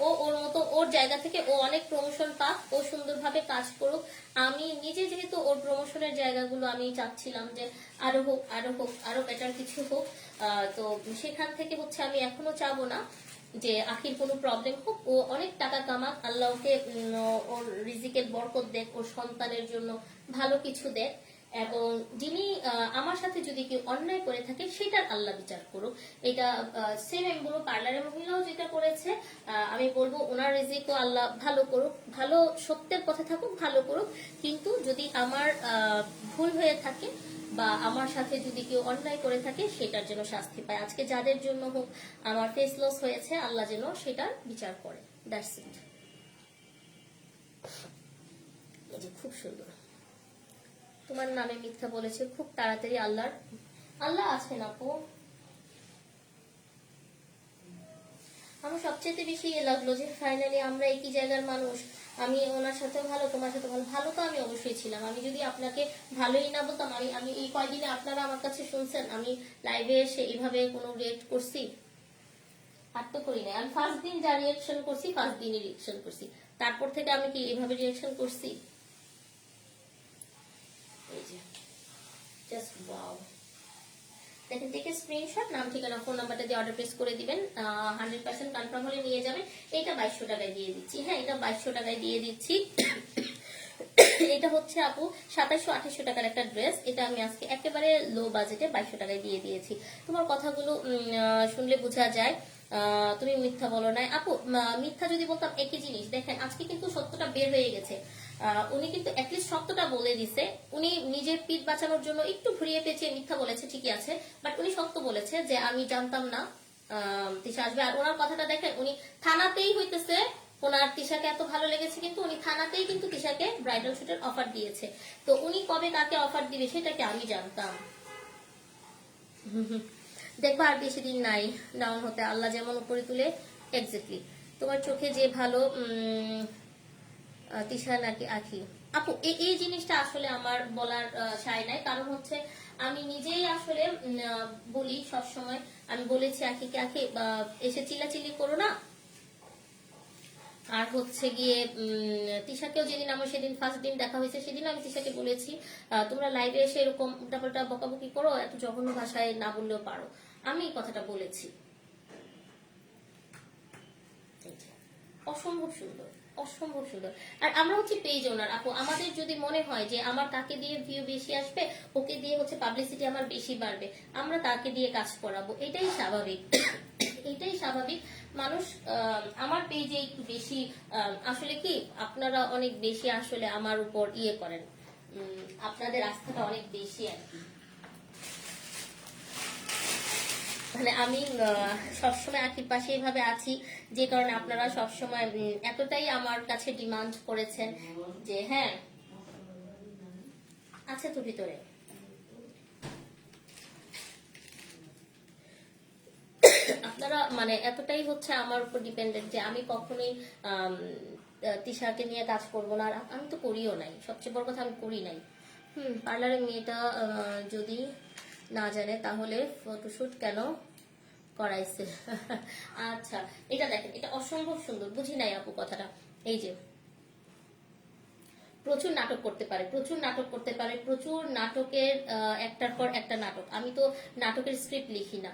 ও ওর মতো ওর জায়গা থেকে ও অনেক প্রমোশন পাক, ও সুন্দরভাবে কাজ করুক। আমি নিজে যেহেতু ওর প্রমোশনের জায়গাগুলো আমি চাচ্ছিলাম যে আরো হোক আরো হোক আরো বেটার কিছু হোক, তো সেখান থেকে হচ্ছে আমি এখনো চাবো না যে আখির কোনো প্রবলেম হোক, ও অনেক টাকা কামাক, আল্লাহকে ওর রিজিকের বরকত দেখ, ওর সন্তানের জন্য ভালো কিছু দেখ, এবং যিনি আমার সাথে যদি কেউ অন্যায় করে থাকে সেটার আল্লাহ বিচার করুক। এটা সেম আমি বলবো পার্লারের মহিলাও যেটা করেছে, আমি বলবো ওনার রিজিকও আল্লাহ ভালো করুক, ভালো সত্যের পথে থাকুক, ভালো করুক। কিন্তু যদি আমার ভুল হয়ে থাকে বা আমার সাথে যদি কেউ অন্যায় করে থাকে সেটার জন্য শাস্তি পায়। আজকে যাদের জন্য হোক আমার ফেস লস হয়েছে, আল্লাহ যেন সেটার বিচার করে। That's it. এই যে খুব সুন্দর, তোমার নামে মিথ্যা বলেছে, খুব তাড়াতাড়ি আল্লাহ আছেন আপু। আমার সবচেয়ে বেশি লাগলো যে ফাইনালি আমরা একই জায়গার মানুষ, আমি ওনার সাথে ভালো, তোমার সাথে ভালো, ভালো তো আমি অবশ্যই ছিলাম। আমি যদি আপনাকে ভালোই না বলতাম, আমি এই কয়দিনে আপনারা আমার কাছে শুনছেন আমি লাইভে এসে এইভাবে কোনো রিয়েক্ট করছি? আর তো করি না। আমি ফার্স্ট দিন যা রিয়েকশন করছি ফার্স্ট দিনই রিয়েকশন করছি, তারপর থেকে আমি কি এইভাবে রিয়েকশন করছি? এই যে জাস্ট ওয়াও। দেখেন, থেকে স্ক্রিনশট, নাম ঠিকানা ফোন নাম্বারটা দিয়ে অর্ডার প্লেস করে দিবেন। 100% কনফার্ম হলে নিয়ে যাবেন। এটা 2200 টাকায় দিয়ে দিচ্ছি। হ্যাঁ, এটা 2200 টাকায় দিয়ে দিচ্ছি। এটা হচ্ছে আপু 2700-2800 টাকার একটা ড্রেস। এটা আমি আজকে একেবারে লো বাজেটে 2200 টাকায় দিয়ে দিয়েছি। তোমার কথাগুলো শুনলে বোঝা যায় তুমি মিথ্যা বলো না আপু। মিথ্যা যদি বলতাম একই জিনিস। দেখেন, আজকে কিন্তু সত্যটা বের হয়ে গেছে। উনি কিন্তু অ্যাটলিস্ট সত্যটা বলে দিছে। উনি নিজের পিঠ বাঁচানোর জন্য একটু ঘুরিয়ে পেঁচিয়ে মিথ্যা বলেছে, ঠিকই আছে, বাট উনি সত্য বলেছে যে আমি জানতাম না তিশা আসবে। আর ওনার কথাটা দেখেন, উনি থানাতেই হইতেছে, ওনার তিশাকে এত ভালো লেগেছে কিন্তু উনি থানাতেই কিন্তু তিশাকে ব্রাইডাল শুটের অফার দিয়েছে। তো উনি কবে কাকে অফার দিবে সেটা কি আমি জানতাম? দেখবা আর বেশি দিন নাই ডাউন হতে, আল্লাহ যেমন উপরে তুলে। এক্স্যাক্টলি, তোমার চোখে যে ভালো তিশা নাকি আখি? আপু এই জিনিসটা আসলে আমার বলার সায় নাই, কারণ হচ্ছে আমি নিজেই আসলে বলি সব সময়। আমি বলেছি আখিকে, আখি এসে চিল্লাচিল্লি করো না। আর হচ্ছে গিয়ে তিশাকেও যেদিন আমার সেদিন ফার্স্ট দিন দেখা হয়েছে সেদিন আমি তিশাকে বলেছি তোমরা লাইভে এসে এরকম উল্টাপাল্টা বকাবকি করো, এত জঘন্য ভাষায় না বললেও পারো। আমি এই কথাটা বলেছি। অসম্ভব সুন্দর, অসম্ভব সুন্দর। আর আমরা হচ্ছে পেজ ওনার আপু। আমাদের যদি মনে হয় যে আমার তাকে দিয়ে ভিউ বেশি আসবে, ওকে দিয়ে হচ্ছে পাবলিসিটি আমার বেশি বাড়বে, আমরা তাকে দিয়ে কাজ করাবো, এটাই স্বাভাবিক। এটাই স্বাভাবিক। মানুষ আমার পেজে একটু বেশি আসলে কি আপনারা অনেক বেশি আসলে আমার উপর ইয়ে করেন, আপনাদের আস্থাটা অনেক বেশি আর কি। মানে আমি সবসময় আখির পাশে এইভাবে আছি, যে কারণে আপনারা সবসময় এতটাই আমার কাছে ডিমান্ড করেছেন যে হ্যাঁ আছে তো ভিতরে। আপনারা মানে এতটাই হচ্ছে আমার উপর ডিপেন্ডেন্ট যে আমি কখনোই তিশাকে নিয়ে কাজ করব না। আর আমি তো করিও নাই, সবচেয়ে বড় কথা আমি করি নাই। পার্লারের মেয়েটা যদি না জানে তাহলে ফটোশুট কেন করাইছে? আচ্ছা, এটা দেখেন, এটা অসম্ভব সুন্দর। বুঝি নাই আপু কথাটা। এই যে প্রচুর নাটক করতে পারে, প্রচুর নাটক করতে পারে, প্রচুর নাটকের একটার পর একটা নাটক। আমি তো নাটকের স্ক্রিপ্ট লিখি না,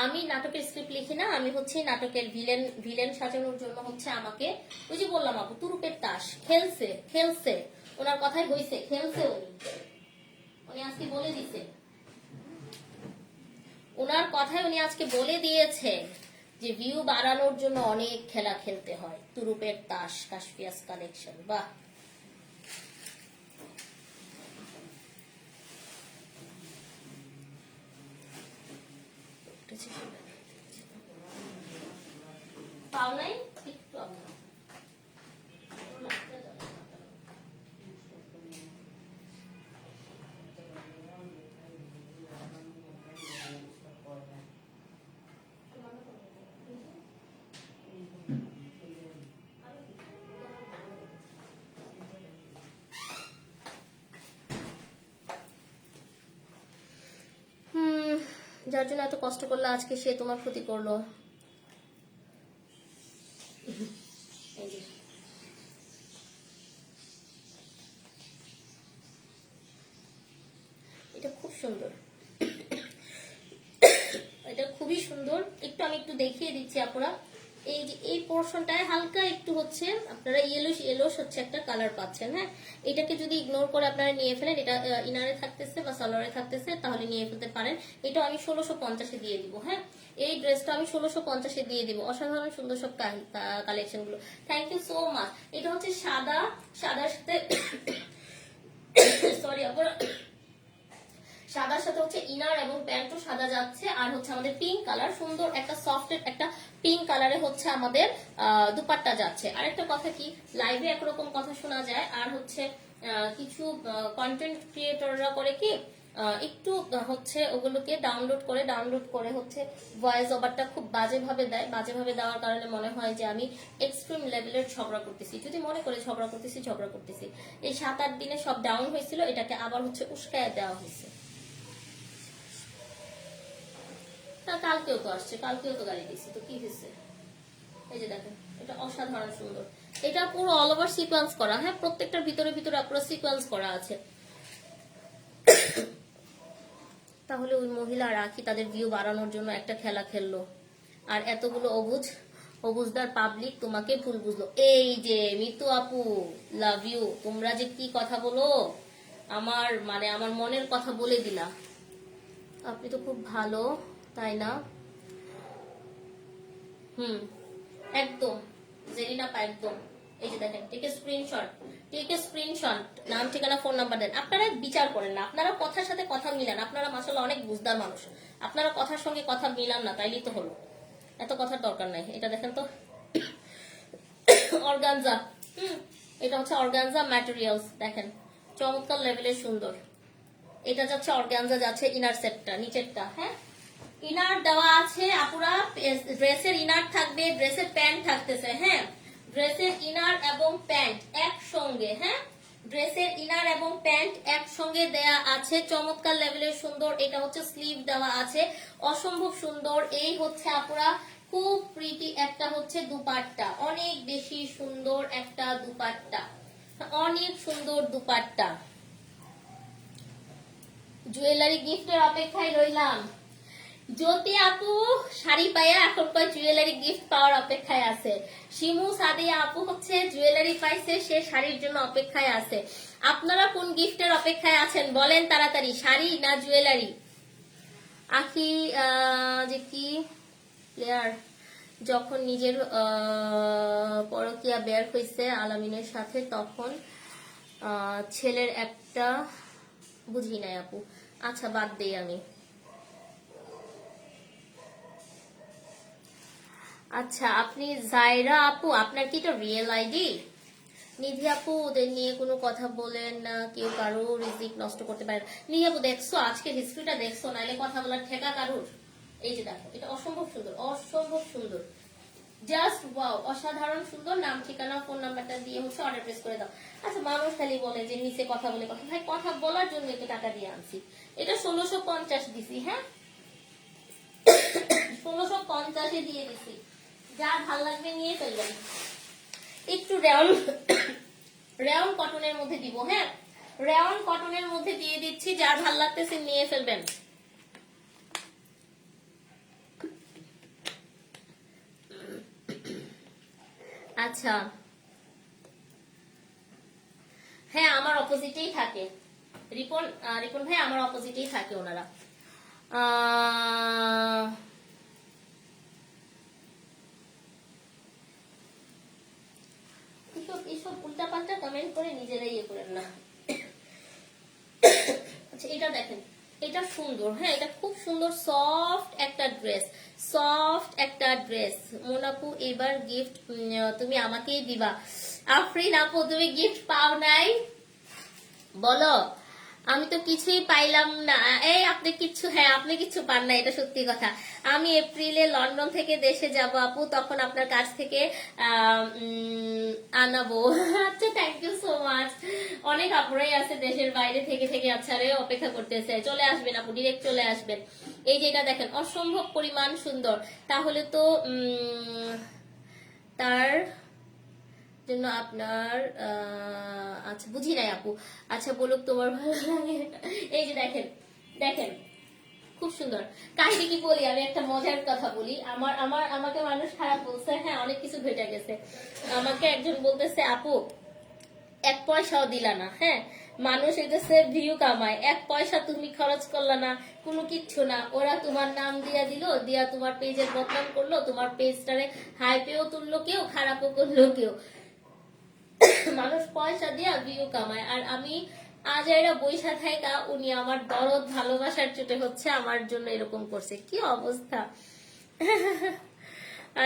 আমি নাটকের স্ক্রিপ্ট লিখি না, আমি হচ্ছে নাটকের ভিলেন ভিলেন সাজানোর জন্য হচ্ছে আমাকে ওই যে বললাম আপু তুরুপের তাস খেলছে খেলছে, ওনার কথাই হইছে, খেলছে উনি। উনি আজকে বলে দিছে, ওনার কথাই উনি আজকে বলে দিয়েছে যে ভিউ বাড়ানোর জন্য অনেক খেলা খেলতে হয়। তুরুপের তাস, কাশফিয়াস কালেকশন। বাহ, পাও নাই একটু আপনার যার জন্য এত কষ্ট করলো আজকে সে তোমার ক্ষতি করলো। এই যে এটা খুব সুন্দর, এটা খুবই সুন্দর। একটু আমি একটু দেখিয়ে দিচ্ছি আপনারা। এই যে এই পোর্শনটায় হালকা একটু হচ্ছে আপনারা ইয়েলোশ ইয়েলোশ হচ্ছে একটা কালার পাচ্ছেন। হ্যাঁ, এটাকে যদি ইগনোর করে আপনারা নিয়ে ফেলেন, এটা ইনারে থাকতেছে বা সালোয়ারে থাকতেছে, তাহলে নিয়ে ফেলতে পারেন। এটা আমি 1650-এ দিয়ে দিব। হ্যাঁ, এই ড্রেসটা আমি 1650-এ দিয়ে দিব। অসাধারণ সুন্দর সব কালেকশন গুলো। Thank you so much. এটা হচ্ছে সাদা, সাদার সাথে সরি আপনারা, সাদার সাথে হচ্ছে ইনার এবং প্যান্টও সাদা যাচ্ছে। আর হচ্ছে আমাদের পিঙ্ক কালার, সুন্দর একটা সফট একটা পিঙ্ক কালারে হচ্ছে আমাদের দুপাট্টা যাচ্ছে। আরেকটা কথা কি, লাইভে একরকম কথা শোনা যায়, আর হচ্ছে কিছু কন্টেন্ট ক্রিয়েটররা করে কি একটু হচ্ছে ওগুলোকে ডাউনলোড করে হচ্ছে ভয়েস ওভারটা খুব বাজেভাবে দেয়। বাজেভাবে দেওয়ার কারণে মনে হয় যে আমি এক্সট্রিম লেভেলের ঝগড়া করতেছি। যদি মনে করে ঝগড়া করতেছি, এই 7-8 দিনে সব ডাউন হয়েছিল, এটাকে আবার হচ্ছে উস্কায় দেওয়া হয়েছে। কালকেও তো আসছে, কালকেও তো গাড়ি দিছি, তো কি হয়েছে? এই যে দেখেন, এটা অসাধারণ সুন্দর। এটা পুরো অল ওভার সিকোয়েন্স করা। হ্যাঁ, প্রত্যেকটার ভিতরে ভিতরে পুরো সিকোয়েন্স করা আছে। তাহলে ওই মহিলা রাখি তাদের ভিউ বাড়ানোর জন্য একটা খেলা খেললো, আর এতগুলো অবুজদার পাবলিক তোমাকে ভুল বুঝলো। এই যে মিতু আপু, লাভ ইউ, তোমরা যে কি কথা বলো, আমার মনের কথা বলে দিলা। আপনি তো খুব ভালো, তাই না? একদম জেরিনা পা, একদম। এই যে দেখেন, টেক এ স্ক্রিনশট, নাম ঠিকানা ফোন নাম্বার দেন। আপনারা বিচার করেন না, আপনারা কথার সাথে কথা মিলান। আপনারা মাশাআল্লাহ অনেক বুঝদার মানুষ, আপনারা কথার সঙ্গে কথা মিলান না, তাইলেই তো হলো। এত কথার দরকার নাই। এটা দেখেন তো, অর্গানজা। এটা হচ্ছে অর্গানজা ম্যাটেরিয়ালস, দেখেন চমৎকার লেভেলের সুন্দর। এটা যাচ্ছে অর্গানজা, যাচ্ছে ইনার সেটটা, নিচেরটা। হ্যাঁ, ইনার দেওয়া আছে আপুরা, ড্রেসের ইনার থাকবে, ড্রেসের প্যান্ট থাকতেছে। হ্যাঁ, ড্রেসের ইনার এবং প্যান্ট একসঙ্গে। হ্যাঁ, ড্রেসের ইনার এবং প্যান্ট একসঙ্গে দেয়া আছে, চমৎকার লেভেলের সুন্দর। এটা হচ্ছে স্লিভ দেওয়া আছে, অসম্ভব সুন্দর। এই হচ্ছে আপুরা খুব প্রিটি একটা হচ্ছে দুপাট্টা, অনেক বেশি সুন্দর একটা দুপাট্টা, অনেক সুন্দর দুপাট্টা। জুয়েলারি গিফটের অপেক্ষায় রইলাম। জ্যোতি আপু শাড়ি পাইয়া এখন কয় জুয়েলারি গিফট পাওয়ার অপেক্ষায় আছে। শিমু সাদিয়া আপু হচ্ছে জুয়েলারি পাইছে, সে শাড়ির জন্য অপেক্ষায় আছে। আপনারা কোন গিফটের অপেক্ষায় আছেন বলেন তাড়াতাড়ি, শাড়ি না জুয়েলারি? আখি যে কি প্লেয়ার, যখন নিজের পরকিয়া বের হইছে আলামিনের সাথে, তখন ছেলের একটা, বুঝি নাই আপু, আচ্ছা বাদ দেই আমি। আচ্ছা, আপনি জায়রা আপু, আপনার কি এটা রিয়েল আইডি? নিধি আপু, ওদের নিয়ে কোনো কথা বলেন না, কেউ কারো রিজিক নষ্ট করতে পারে না। নিধি আপু দেখছো আজকে হিস্ট্রিটা, দেখছো? নাইলে কথা বলার ঠেকা কারুর? এই যে দেখো, এটা অসম্ভব সুন্দর, অসম্ভব সুন্দর, জাস্ট ওয়াও, অসাধারণ সুন্দর। নাম ঠিকানা ফোন নাম্বারটা দিয়ে হচ্ছে অর্ডার প্লেস করে দাও। আচ্ছা, মানুষ খালি বলে যে নিচে কথা বলে, কথা ভাই, কথা বলার জন্য তো টাকা দিয়ে আনছি। এটা 1650 দিছি। হ্যাঁ, 1650 দিয়ে দিছি, যার ভাল লাগবে নিয়ে ফেলবেন। একটু রেয়ন কটনের মধ্যে দিব। হ্যাঁ, রেয়ন কটনের মধ্যে দিয়ে দিচ্ছি, যার ভাল লাগতেছে নিয়ে ফেলবেন। আচ্ছা, হ্যাঁ আমার অপোজিটেই থাকে রিপন ভাই, আমার অপোজিটেই থাকে ওনারা। এইসব উল্টাপাল্টা কমেন্ট করে নিজেরাই ইয়ে করেন না। আচ্ছা, এটা দেখেন, এটা সুন্দর। হ্যাঁ, এটা খুব সুন্দর, সফট একটা ড্রেস, সফট একটা ড্রেস। মোনাপু এবার গিফট তুমি আমাকেই দিবা। আফরিন আপু, তুমি গিফট পাও নাই বলো? আমি তো কিছুই পাইলাম না। এই আপনি কিছু, হ্যাঁ আপনি কিছু পান না, এটা সত্যি কথা। আমি এপ্রিলে লন্ডন থেকে দেশে যাব আপু, তখন আপনার কাছ থেকে আনাবো। আচ্ছা, থ্যাংক ইউ সো মাচ। অনেক আপুরাই আছে দেশের বাইরে থেকে থেকে আচ্ছা রে অপেক্ষা করতেছে। চলে আসবেন আপু, ডিরেক্ট চলে আসবেন। এই যে এটা দেখেন, অসম্ভব পরিমাণ সুন্দর। তাহলে তো তার জন্য আপনার আচ্ছা বুঝি নাই আপু। আচ্ছা বলুক তোমার ভালো লাগে। এই যে দেখেন, দেখেন খুব সুন্দর। কাহিনী কি বলি, আমি একটা মজার কথা বলি। আমাকে মানুষ খারাপ বলছে, হ্যাঁ অনেক কিছু ঘটে গেছে। আমাকে একজন বলতেছে, আপু 1 পয়সাও দিলা না। হ্যাঁ, মানুষ এদেশে ভিউ কামায়, 1 পয়সা তুমি খরচ করলা না, কোনো কিচ্ছু না। ওরা তোমার নাম দিয়া দিল, দিয়া তোমার পেজের বদনাম করলো, তোমার পেজটারে হাইপেও তুললো কেউ, খারাপও করলো কেউ। মানুষ পয়সা দিয়া ভিউ কামায়, আর আমি আজাইরা বৈশা থাকা, উনি আমার দরদ ভালোবাসার চোটে হচ্ছে আমার জন্য এরকম করছে। কি অবস্থা!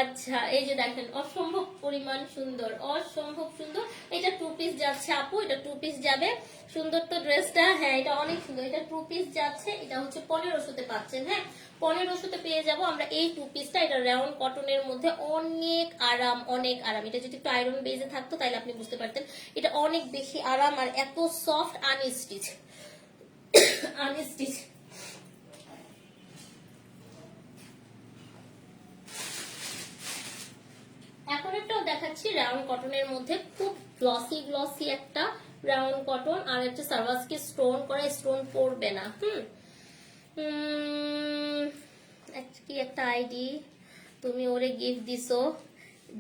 আচ্ছা, এই যে দেখেন, অসম্ভব পরিমাণ সুন্দর, অসম্ভব সুন্দর। এটা 2 পিস যাচ্ছে আপু, এটা 2 পিস যাবে। সুন্দর তো ড্রেসটা, হ্যাঁ এটা অনেক সুন্দর। এটা 2 পিস যাচ্ছে, এটা হচ্ছে 1500-তে পাচ্ছেন। হ্যাঁ, 1500-তে পেয়ে যাব আমরা এই 2 পিসটা। এটা রাউন্ড কটনের মধ্যে, অনেক আরাম, অনেক আরাম। এটা যদি একটু আয়রন বেজে থাকতো তাহলে আপনি বুঝতে পারতেন। এটা অনেক বেশি আরাম, আর এত সফট, আনস্টিচ আনস্টিচ। এখন একটাও দেখাচ্ছি রাউন্ড কটনের মধ্যে, খুব গ্লসি গ্লসি একটা রাউন্ড কটন, আর একটা সার্ভাসকে স্টোন করে, স্টোন পড়বে না। উম, কি একটা আইডি তুমি ওরে গিফট দিছো,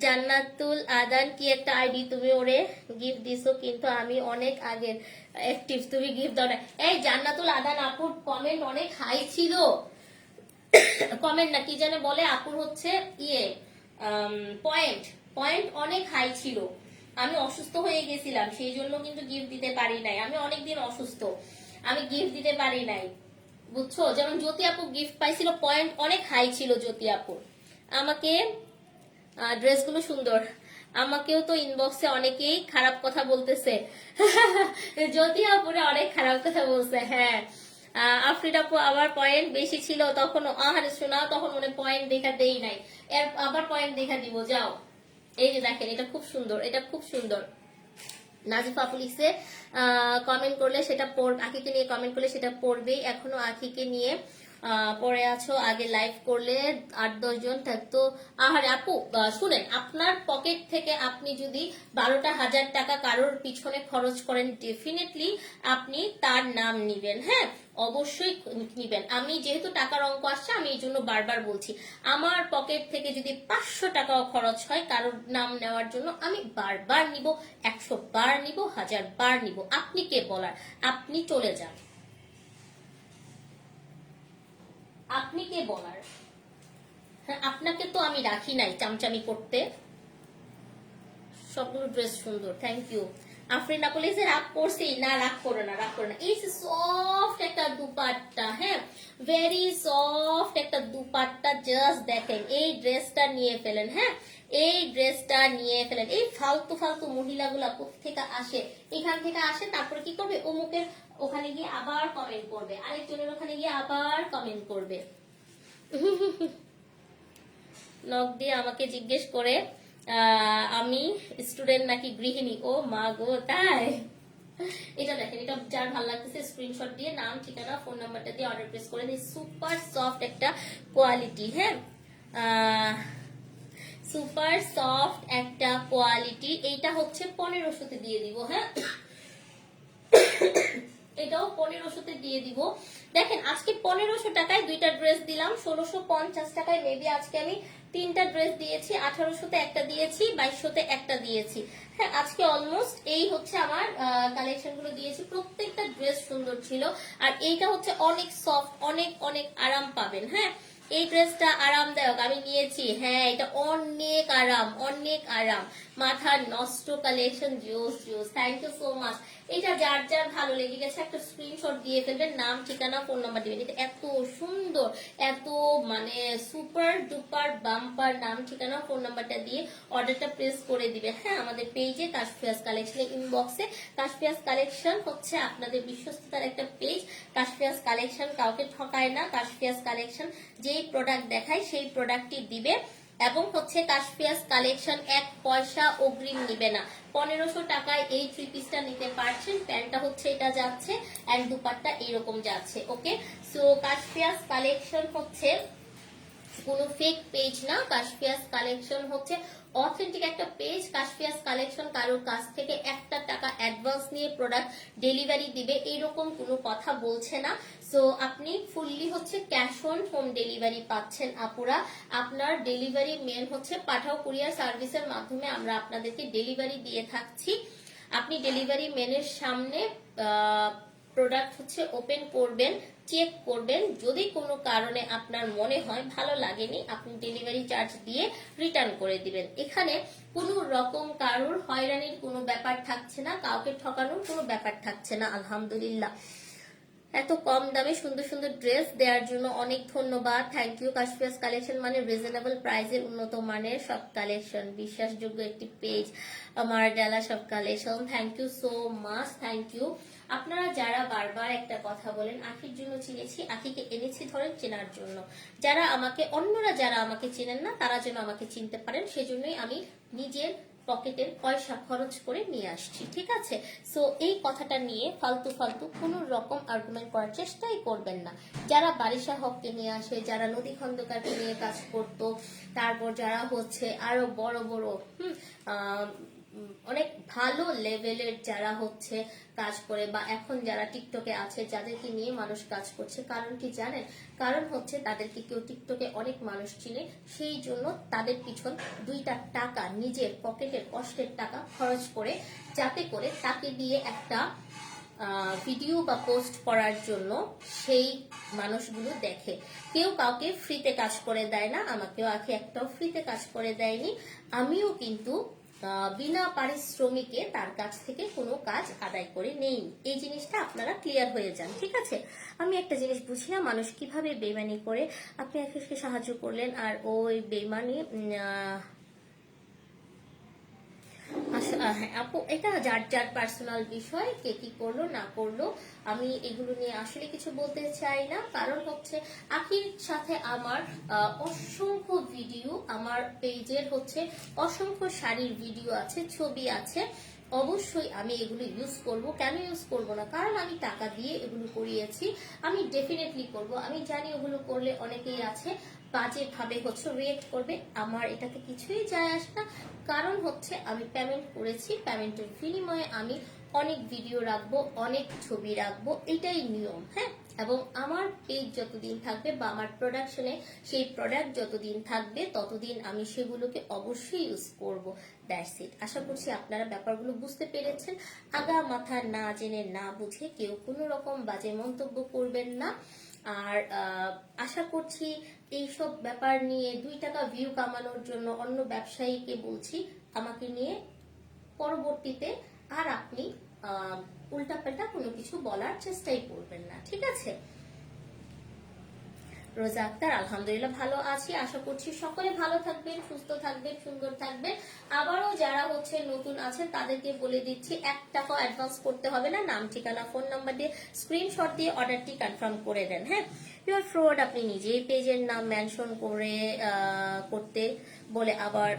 জান্নাতুল আদান কি একটা আইডি তুমি ওরে গিফট দিছো, কিন্তু আমি অনেক আগের অ্যাক্টিভ, তুমি গিফট দাও না। এই জান্নাতুল আদান আপুর কমেন্ট অনেক হাই ছিল, কমেন্ট না কি জানে বলে আপুর হচ্ছে ইয়ে পয়েন্ট, পয়েন্ট অনেক হাই ছিল। আমি অসুস্থ হয়ে গেছিলাম, সেই জন্য কিন্তু গিফট দিতে পারি নাই, আমি অনেকদিন অসুস্থ, আমি গিফট দিতে পারি নাই, বুঝছো। যেমন জ্যোতি আপু গিফট পাইছিল, পয়েন্ট অনেক হাই ছিল জ্যোতি আপুর। আমাকে ড্রেসগুলো সুন্দর, আমাকেও তো ইনবক্সে অনেকেই খারাপ কথা বলতেছে জ্যোতি আপুরে অনেক খারাপ কথা বলছে। হ্যাঁ আফরিন আপু আবার পয়েন্ট বেশি ছিল তখন, আহারে শোনা তখন মনে পয়েন্ট দেখা দেই নাই, এর আবার পয়েন্ট দেখা দিব, যাও। এই যে দেখেন এটা খুব সুন্দর, এটা খুব সুন্দর। নাজিফা আপু লিখছে কমেন্ট করলে সেটা আখিকে নিয়ে কমেন্ট করলে সেটা পড়বেই, এখনো আখিকে নিয়ে পড়ে আছো, আগে লাইভ করলে 8-10 জন থাকতো। আহারে আপু শুনেন, আপনার পকেট থেকে আপনি যদি 12,000 টাকা কারোর পিছনে খরচ করেন, ডেফিনেটলি আপনি তার নাম নিবেন, হ্যাঁ অবশ্যই নিবেন। আমি যেহেতু টাকার অঙ্ক আসছে, আমি এই জন্য বারবার বলছি, আমার পকেট থেকে যদি 500 টাকাও খরচ হয় কারোর নাম নেওয়ার জন্য, আমি বারবার নিব, 100 বার নিব, 1000 বার নিব। আপনি কে বলার, আপনি চলে যান, আপনি কে বলার। হ্যাঁ আপনাকে তো আমি রাখি নাই চামচামি করতে। সবগুলো ড্রেস সুন্দর, থ্যাংক ইউ। আফরিন আপু লিখছে রাগ করছি না, রাগ করো না, রাগ করো না। এই সফট একটা দুপাট্টা, হ্যাঁ ভেরি সফট একটা দুপাট্টা, জাস্ট দেখেন এই ড্রেসটা নিয়ে ফেলেন, হ্যাঁ এই ড্রেসটা নিয়ে ফেলেন। এই ফালতু ফালতু মহিলাগুলা কোথেকে আসে, এখান থেকে আসে, তারপরে কি করবে, অমুকের ওখানে গিয়ে আবার কমেন্ট করবে, আরেকজনের ওখানে গিয়ে আবার কমেন্ট করবে নক দিয়ে আমাকে জিজ্ঞেস করে আমি স্টুডেন্ট নাকি গৃহিণী। ও মা গো, তাই? এটা দেখেন, এটা যার ভালো লাগতেছে স্ক্রিনশট দিয়ে নাম ঠিকানা ফোন নাম্বারটা দিয়ে অর্ডার প্লেস করে দিই। সুপার সফট একটা কোয়ালিটি, হ্যাঁ সুপার সফট একটা কোয়ালিটি। এইটা হচ্ছে 1500-তে দিয়ে দিব, হ্যাঁ এটাও 1500-তে দিয়ে দিব। দেখেন আজকে 1500 টাকায় দুইটা ড্রেস দিলাম, 1650 টাকায় মেবি আজকে আমি তিনটা ড্রেস দিয়েছি, 1800-তে একটা দিয়েছি, 2200-তে একটা দিয়েছি। হ্যাঁ আজকে অলমোস্ট এই হচ্ছে আমার কালেকশন গুলো দিয়েছি, প্রত্যেকটা ড্রেস সুন্দর ছিল। আর এইটা হচ্ছে অনেক সফট, অনেক অনেক আরাম পাবেন, হ্যাঁ এই ড্রেসটা আরামদায়ক, আমি নিয়েছি, হ্যাঁ এটা অনেক আরাম, অনেক আরাম, মাথা নষ্ট কালেকশন, জোস জোস, থ্যাংক ইউ সো মাচ। এটা যার যার ভালো লেগে গেছে একটা স্ক্রিনশট দিয়ে ফেলবেন, নাম ঠিকানা ফোন নাম্বার দিবেন। এটা এত সুন্দর, এত মানে সুপার ডুপার বাম্পার, নাম ঠিকানা ফোন নাম্বারটা দিয়ে অর্ডারটা প্লেস করে দিবে, হ্যাঁ আমাদের পেজে কাশফিয়াজ কালেকশনের ইনবক্সে। কাশফিয়াজ কালেকশন হচ্ছে আপনাদের বিশ্বস্ততার একটা পেজ, কাশফিয়াজ কালেকশন কাউকে ঠকায় না, কাশফিয়াজ কালেকশন যেই প্রোডাক্ট দেখায় সেই প্রোডাক্টই দিবে, এবং হচ্ছে কাশফিয়াজ কালেকশন 1 পয়সা অগ্রিম নিবে না। 1500 টাকায় এই থ্রি পিসটা নিতে পারছেন, প্যান্টটা হচ্ছে এটা যাচ্ছে, এন্ড দুপাট্টা এরকম যাচ্ছে, ওকে। সো কাশফিয়াজ কালেকশন হচ্ছে কোনো ফেক পেজ না, কাশফিয়াজ কালেকশন হচ্ছে অথেন্টিক একটা পেজ। কাশফিয়াজ কালেকশন কারোর কাছ থেকে 1 টাকা অ্যাডভান্স নিয়ে প্রোডাক্ট ডেলিভারি দিবে এরকম কোনো কথা বলছে না। সো আপনি ফুললি হচ্ছে ক্যাশ অন হোম ডেলিভারি পাচ্ছেন আপুরা। আপনার ডেলিভারি মেন হচ্ছে পাঠাও কুরিয়ার সার্ভিসের মাধ্যমে আমরা আপনাদেরকে ডেলিভারি দিয়ে থাকছি। আপনি ডেলিভারি মেনের সামনে প্রোডাক্ট হচ্ছে ওপেন করবেন, চেক করবেন, যদি কোনো কারণে আপনার মনে হয় ভালো লাগেনি, আপনি ডেলিভারি চার্জ দিয়ে রিটার্ন করে দিবেন। এখানে কোনো রকম কারোর হয়রানির কোনো ব্যাপার থাকছে না, কাউকে ঠকানোর কোনো ব্যাপার থাকছে না, আলহামদুলিল্লাহ। এত কম দামে সুন্দর সুন্দর ড্রেস দেওয়ার জন্য অনেক ধন্যবাদ, থ্যাংক ইউ। কাশফিয়াজ কালেকশন মানে রিজনেবল প্রাইসের উন্নত মানের সব কালেকশন, বিশ্বাসযোগ্য একটি পেজ আমার ডালা সব collection, thank you so much, thank you. আপনারা যারা বারবার একটা কথা বলেন, আখির জন্য চিনেছি, আখিকে এনেছি ধরেন চেনার জন্য, যারা আমাকে অন্যরা যারা আমাকে চেনেন না তারা যেন আমাকে চিনতে পারেন, সেজন্যই আমি নিজের পকেটের পয়সা খরচ করে নিয়ে আসছি, ঠিক আছে। সো এই কথাটা নিয়ে ফালতু ফালতু কোন রকম আর্গুমেন্ট করার চেষ্টাই করবেন না। যারা বারিশা হককে নিয়ে আসে, যারা নদী খন্দকারকে নিয়ে কাজ করতো, তারপর যারা হচ্ছে আরো বড় বড় অনেক ভালো লেভেলের যারা হচ্ছে কাজ করে বা এখন যারা টিকটকে আছে যাদেরকে নিয়ে মানুষ কাজ করছে, কারণ কি জানেন? কারণ হচ্ছে তাদেরকে কেউ টিকটকে অনেক মানুষ চিনে, সেই জন্য তাদের পিছন দুইটা টাকা নিজের পকেটের কষ্টের টাকা খরচ করে, যাতে করে তাকে দিয়ে একটা ভিডিও বা পোস্ট করার জন্য সেই মানুষগুলো দেখে। কেউ কাউকে ফ্রিতে কাজ করে দেয় না, আমাকেও আগে একটাও ফ্রিতে কাজ করে দেয়নি। আমিও কিন্তু বিনা পারিশ্রমিকে তার কাছ থেকে কোনো কাজ আদায় করে নেই। এই জিনিসটা আপনারা ক্লিয়ার হয়ে যান, ঠিক আছে? আমি একটা জিনিস বুঝি না, মানুষ কিভাবে বেইমানি করে। আপনি একজনকে সাহায্য করলেন আর ওই বেইমানি হ্যাঁ আপু, এটা যার যার পার্সোনাল বিষয়, কে কি করলো না করলো আমি এগুলো নিয়ে আসলে কিছু বলতে চাই না। কারণ হচ্ছে আখির সাথে আমার অসংখ্য ভিডিও, আমার পেজের হচ্ছে অসংখ্য শাড়ির ভিডিও আছে, ছবি আছে। অবশ্যই আমি এগুলো ইউজ করব, কেন ইউজ করব না? কারণ আমি টাকা দিয়ে এগুলো করিয়েছি, আমি ডেফিনেটলি করব। আমি জানি ওগুলো করলে অনেকেই আছে বাজে ভাবে হচ্ছে রিয়েক্ট করবে, আমার এটাতে কিছুই যায় আসে না। কারণ হচ্ছে আমি পেমেন্ট করেছি, পেমেন্টের বিনিময়ে আমি অনেক ভিডিও রাখবো, অনেক ছবি রাখবো, এটাই নিয়ম। হ্যাঁ, এবং আমার পেজ যতদিন থাকবে বা আমার প্রোডাকশনে সেই প্রোডাক্ট যতদিন থাকবে ততদিন আমি সেগুলোকে অবশ্যই ইউজ করব। That's it. আশা করছি আপনারা ব্যাপারগুলো বুঝতে পেরেছেন। আগা মাথা না জেনে না বুঝে কেউ কোনো রকম বাজে মন্তব্য করবেন না। আর আশা করছি এইসব ব্যাপার নিয়ে 2 টাকা ভিউ কামানোর জন্য অন্য ব্যবসায়ীকে বলছি আমাকে নিয়ে পরবর্তীতে আর আপনি উল্টাপাল্টা কোনো কিছু বলার চেষ্টাই করবেন না, ঠিক আছে? রোজা আক্তার, আলহামদুলিল্লাহ ভালো আছি। আশা করছি সকলে ভালো থাকবেন, সুস্থ থাকবেন, সুন্দর থাকবেন। আবারও যারা হচ্ছে নতুন আছেন তাদেরকে বলে দিচ্ছি 1 টাকা অ্যাডভান্স করতে হবে না, নাম ঠিকানা ফোন নাম্বার দিয়ে স্ক্রিনশট দিয়ে অর্ডারটি কনফার্ম করে দেন। হ্যাঁ, পিওর ফ্রড আপনি নিজেই পেজের নাম মেনশন করে করতে বলে আবার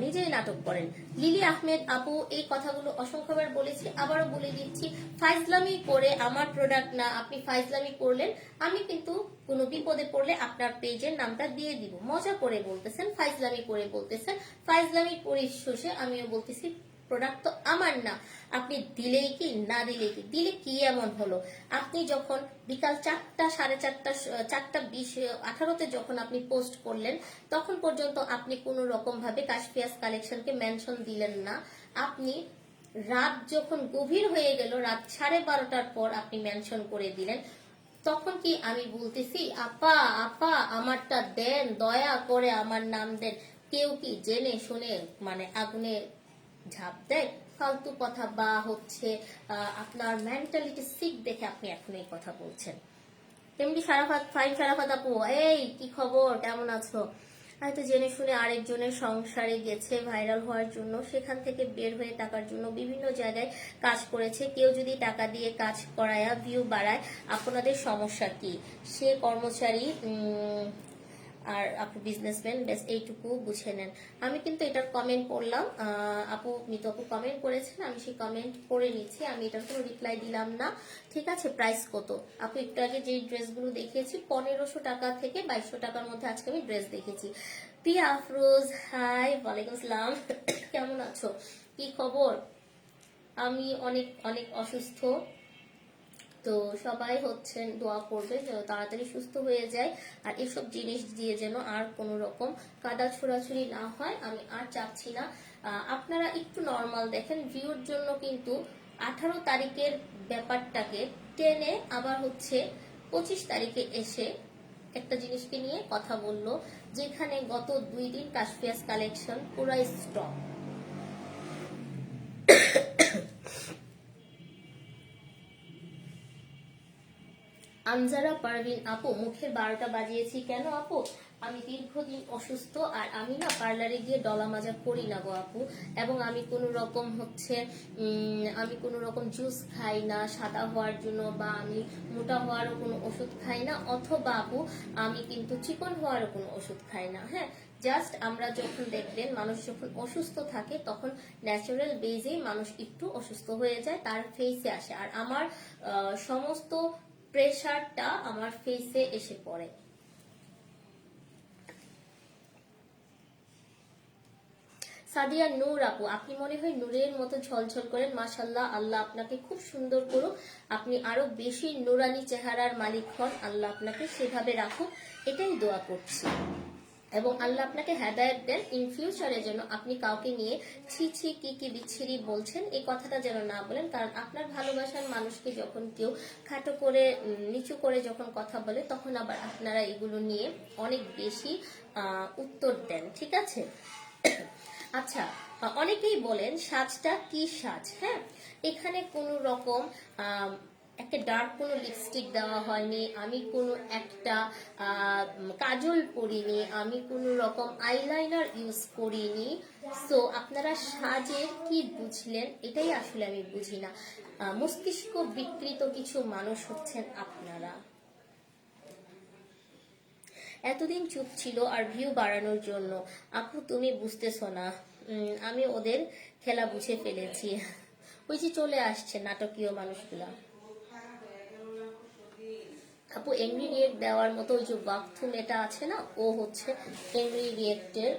নিজেই নাটক করেন। লিলি আহমেদ আপু, এই কথাগুলো অসংখ্যবার বলেছি, আবারও বলে দিচ্ছি, ফাইজলামি করে আমার প্রোডাক্ট না, আপনি ফাইজলামি করলেন, আমি কিন্তু কোনো বিপদে পড়লে আপনার পেজের নামটা দিয়ে দিব। মজা করে বলতেছেন, ফাইজলামি করে বলতেছেন, ফাইজলামি পরিশেষে আমিও বলতেছি প্রোডাক্ট তো আমার না, আপনি দিলেই কি না দিলেই কি, দিলে কি এমন হলো? আপনি যখন বিকাল 4টা 4:30 4:20 যখন আপনি পোস্ট করলেন তখন পর্যন্ত আপনি কোনো রকম ভাবে কাশফিয়াস কালেকশনকে মেনশন দিলেন না। আপনি রাত যখন গভীর হয়ে গেল, রাত 12:30টার পর আপনি মেনশন করে দিলেন। তখন কি আমি বলতেছি আপা আপা আমারটা দেন, দয়া করে আমার নাম দেন? কেউ কি জেনে শুনে মানে আগুনে ঝাঁপ দেয়? ফালতু কথা বা হচ্ছে আপনার মেন্টালিটি সিক দেখে আপনি এখন এই কথা বলছেন। এমনি সারাফাত, ফাইন সারাফাত আপু, এই কি খবর, কেমন আছো? হয়তো জেনে শুনে আরেকজনের সংসারে গেছে ভাইরাল হওয়ার জন্য, সেখান থেকে বের হয়ে টাকার জন্য বিভিন্ন জায়গায় কাজ করেছে। কেউ যদি টাকা দিয়ে কাজ করায় ভিউ বাড়ায়, আপনাদের সমস্যা কি? সে কর্মচারী আর আপু বিজনেসম্যান, বেশ এইটুকু বুঝে নেন। আমি কিন্তু এটার কমেন্ট করলাম, আপু মিতু আপু কমেন্ট করেছেন, আমি সেই কমেন্ট করে নিচ্ছি, আমি এটার কোনো রিপ্লাই দিলাম না, ঠিক আছে? প্রাইস কত আপু? একটু আগে যে ড্রেসগুলো দেখিয়েছি 1500 টাকা থেকে 2200 টাকার মধ্যে আজকে আমি ড্রেস দেখেছি। প্রিয়া আফরোজ, হাই, ওয়ালাইকুম আসসালাম, কেমন আছো, কি খবর? আমি অনেক অনেক অসুস্থ, তো সবাই হচ্ছেন দোয়া করবে যেন তাড়াতাড়ি সুস্থ হয়ে যায়। আর এসব জিনিস দিয়ে যেন আর কোনো রকম কাদা ছোড়াছুড়ি না হয়, আমি আর চাচ্ছি না। আপনারা একটু নর্মাল দেখেন, ভিউর জন্য কিন্তু 18 তারিখের ব্যাপারটাকে টেনে আবার হচ্ছে 25 তারিখে এসে একটা জিনিসকে নিয়ে কথা বললো, যেখানে গত 2 দিন কাশফিয়াস কালেকশন পুরো স্টক। আনজারা পারভিন আপু, মুখের 12টা বাজিয়েছি কেন আপু? আমি দীর্ঘদিন অসুস্থ, আর আমি না পার্লারে গিয়ে ডলা মাজা করি না গো আপু। এবং আমি কোনো রকম হচ্ছে আমি কোনো রকম জুস খাই না সাদা হওয়ার জন্য, বা আমি মোটা হওয়ারও কোনো ওষুধ খাই না, অথবা আপু আমি কিন্তু চিকন হওয়ারও কোনো ওষুধ খাই না। হ্যাঁ, জাস্ট আমরা যখন দেখবেন মানুষ যখন অসুস্থ থাকে তখন ন্যাচারাল বেজেই মানুষ একটু অসুস্থ হয়ে যায়, তার ফেসে আসে। আর আমার সমস্ত প্রেশারটা আমার ফেসে এসে পড়ে। সাদিয়া নূর আপু, আপনি মনে হয় নূরের মতো ঝলঝল করেন, মাশাআল্লাহ, আল্লাহ আপনাকে খুব সুন্দর করুক, আপনি আরো বেশি নুরানি চেহারার মালিক হন, আল্লাহ আপনাকে সেভাবে রাখুক, এটাই দোয়া করছি। এবং আল্লাহ আপনাকে হেদায়েত দেন ইন ফিউচারের জন্য আপনি কাউকে নিয়ে ছি ছি কি বিচ্ছিরি বলছেন এই কথাটা যেন না বলেন, কারণ আপনার ভালোবাসার মানুষকে যখন কেউ খাটো করে নিচু করে যখন কথা বলে তখন আবার আপনারা এগুলো নিয়ে অনেক বেশি উত্তর দেন, ঠিক আছে? আচ্ছা, অনেকেই বলেন সাজটা কি সাজ, হ্যাঁ, এখানে কোনো রকম একটা ডার্ক কোনো লিপস্টিক দেওয়া হয়নি, আমি কোনো একটা কাজল পরিনি, আমি কোনো রকম আইলাইনার ইউজ করিনি। সো আপনারা সাজের কি বুঝলেন এটাই আসলে আমি বুঝি না। মস্তিষ্ক বিকৃত কিছু মানুষ হচ্ছেন আপনারা। এতদিন চুপ ছিল আর ভিউ বাড়ানোর জন্য। আপু তুমি বুঝতেছো না, আমি ওদের খেলা বুঝে ফেলেছি। ওই যে চলে আসছে নাটকীয় মানুষগুলা। আপু এংরি রিয়েক্ট দেওয়ার মতো ওই যে ওয়াকথু মেয়েটা আছে না, ও হচ্ছে এংরি রিয়েক্টের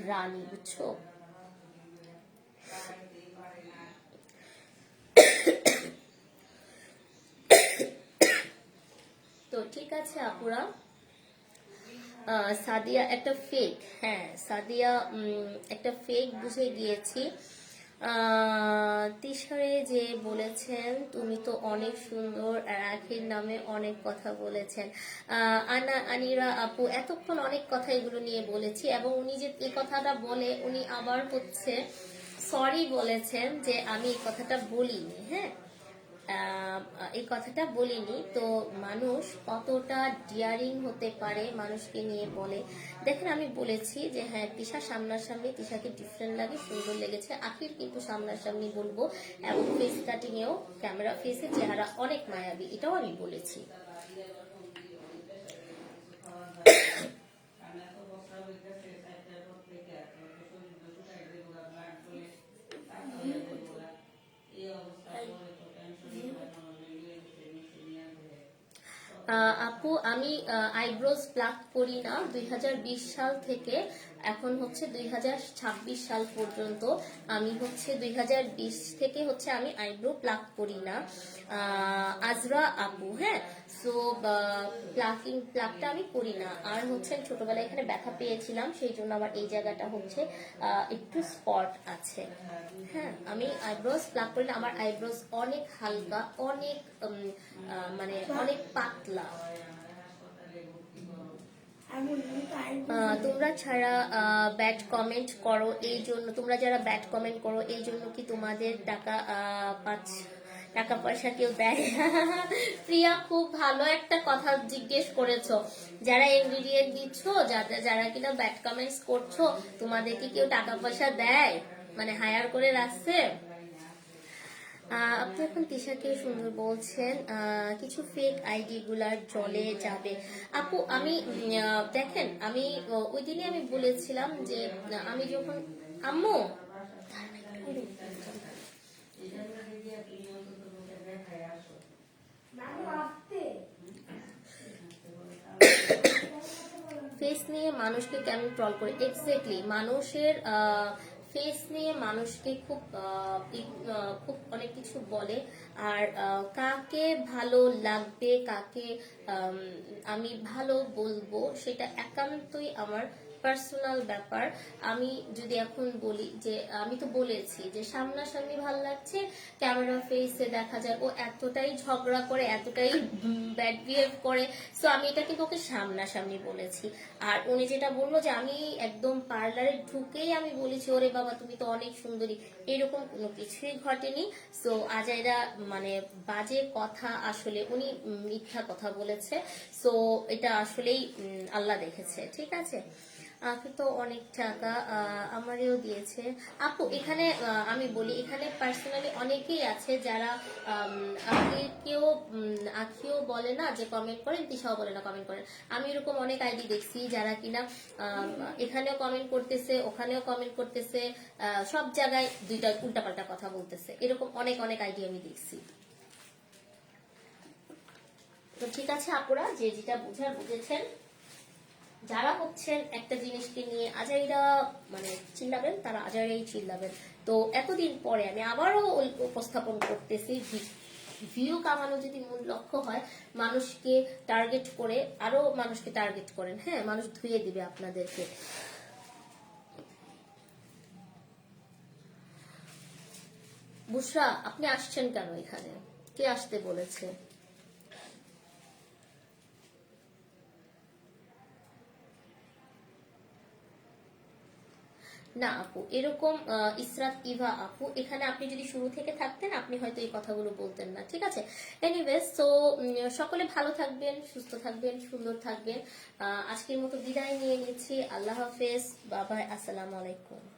রানী, বুঝছো? তো ঠিক আছে আপুরা, সাদিয়া একটা ফেক, হ্যাঁ সাদিয়া একটা ফেক বুঝে গিয়েছি। তিশারে যে বলেছেন তুমি তো অনেক সুন্দর, আর আখির নামে অনেক কথা বলেছেন। আনিরা আপু এতক্ষণ অনেক কথা এগুলো নিয়ে বলেছি, এবং উনি যে এই কথাটা বলে উনি আবার হচ্ছে সরি বলেছেন যে আমি এই কথাটা বলিনি, হ্যাঁ এই কথাটা বলিনি। তো মানুষ কতটা ডিয়ারিং হতে পারে মানুষকে নিয়ে বলে। দেখেন আমি বলেছি যে হ্যাঁ তিশা সামনাসামনি তিশাকে ডিফারেন্ট লাগে, সুন্দর লেগেছে। আখির কিন্তু সামনাসামনি বলবো, এবং ফেস কাটিং এও ক্যামেরা ফেসের চেহারা অনেক মায়াবী, এটাও আমি বলেছি। আপু আমি আইব্রোজ প্লাক করি না 2020 সাল থেকে এখন হচ্ছে 2026 সাল পর্যন্ত। আমি হচ্ছে 2020 থেকে হচ্ছে আমি আইব্রো প্লাক করি না। আজরা আপু, হ্যাঁ সো প্লাকটা আমি করি না। আর হচ্ছে ছোটবেলায় এখানে ব্যথা পেয়েছিলাম, সেই জন্য আমার এই জায়গাটা হচ্ছে একটু স্পট আছে। হ্যাঁ আমি আইব্রোজ প্লাক করি না, আমার আইব্রোজ অনেক হালকা, অনেক মানে অনেক পাতলা। তোমরা ছাড়া ব্যাড কমেন্ট করো এই জন্য, তোমরা যারা ব্যাড কমেন্ট করো এই জন্য কি তোমাদের টাকা পয়সা কেউ দেয়? প্রিয়া খুব ভালো একটা কথা জিজ্ঞেস করেছো, যারা ইনগ্রিডিয়েন্ট দিচ্ছ, যারা কিনা ব্যাড কমেন্টস করছো, তোমাদের কি কেউ টাকা পয়সা দেয়, মানে হায়ার করে রাখছে? আপনি এখন তিশাকে সুন্দর বলছেন, কিছু ফেক আইডি গুলার জলে যাবে। আপু আমি দেখেন আমি ওই দিনে আমি বলেছিলাম যে আমি যখন আম্মু ফেস নিয়ে মানুষকে কেমন ট্রল করে, এক্স্যাক্টলি মানুষের ফেস নিয়ে মানুষকে খুব খুব অনেক কিছু বলে। আর কাকে ভালো লাগবে, কাকে আমি ভালো বলবো সেটা একান্তই আমার পার্সোনাল ব্যাপার। আমি যদি এখন বলি যে আমি তো বলেছি যে সামনাসামনি ভালো লাগছে, ক্যামেরা ফেসে দেখা যায় ও এতটাই ঝগড়া করে, এতটাই ব্যাড বিহেভ করে, সো আমি এটা কিন্তু ওকে সামনাসামনি বলেছি। আর উনি যেটা বললো যে আমি একদম পার্লারে ঢুকেই আমি বলেছি ওরে বাবা তুমি তো অনেক সুন্দরী, এরকম কোনো কিছুই ঘটেনি। সো আজাইরা মানে বাজে কথা, আসলে উনি মিথ্যা কথা বলেছে। সো এটা আসলেই আল্লাহ দেখেছে, ঠিক আছে? আপনি তো অনেক টাকা আমারও দিয়েছে। আপু এখানে আমি বলি, এখানে পার্সোনালি অনেকেই আছে যারা আখিও বলে না যে কমেন্ট করেন, তিশাও বলে না কমেন্ট করেন। আমি এরকম অনেক আইডি দেখছি যারা কিনা এখানেও কমেন্ট করতেছে, ওখানেও কমেন্ট করতেছে, সব জায়গায় দুইটা উল্টাপাল্টা কথা বলতেছে, এরকম অনেক অনেক আইডি আমি দেখছি। তো ঠিক আছে আপুরা, যে যেটা বুঝার বুঝেছেন। যারা হচ্ছেন একটা জিনিসকে নিয়ে আজাইরা মানে চিল্লাবেন, তারা আজাইরাই চিল্লাবেন। তো এতদিন পরে আমি আবারও উপস্থাপন করতেছি, ভিউ কামানো যদি মূল লক্ষ্য হয়, মানুষকে টার্গেট করে আরো মানুষকে টার্গেট করেন, হ্যাঁ, মানুষ ধুয়ে দিবে আপনাদেরকে। বুশরা, আপনি আসছেন কেন এখানে? কে আসতে বলেছে? না আপু, এরকম ইসরাত ইভা আপু, এখানে আপনি যদি শুরু থেকে থাকতেন আপনি হয়তো এই কথাগুলো বলতেন না, ঠিক আছে? এনিওয়েজ, তো সকলে ভালো থাকবেন, সুস্থ থাকবেন, সুন্দর থাকবেন। আজকের মতো বিদায় নিয়ে নিচ্ছি। আল্লাহ হাফেজ, বাবাই, আসসালামু আলাইকুম।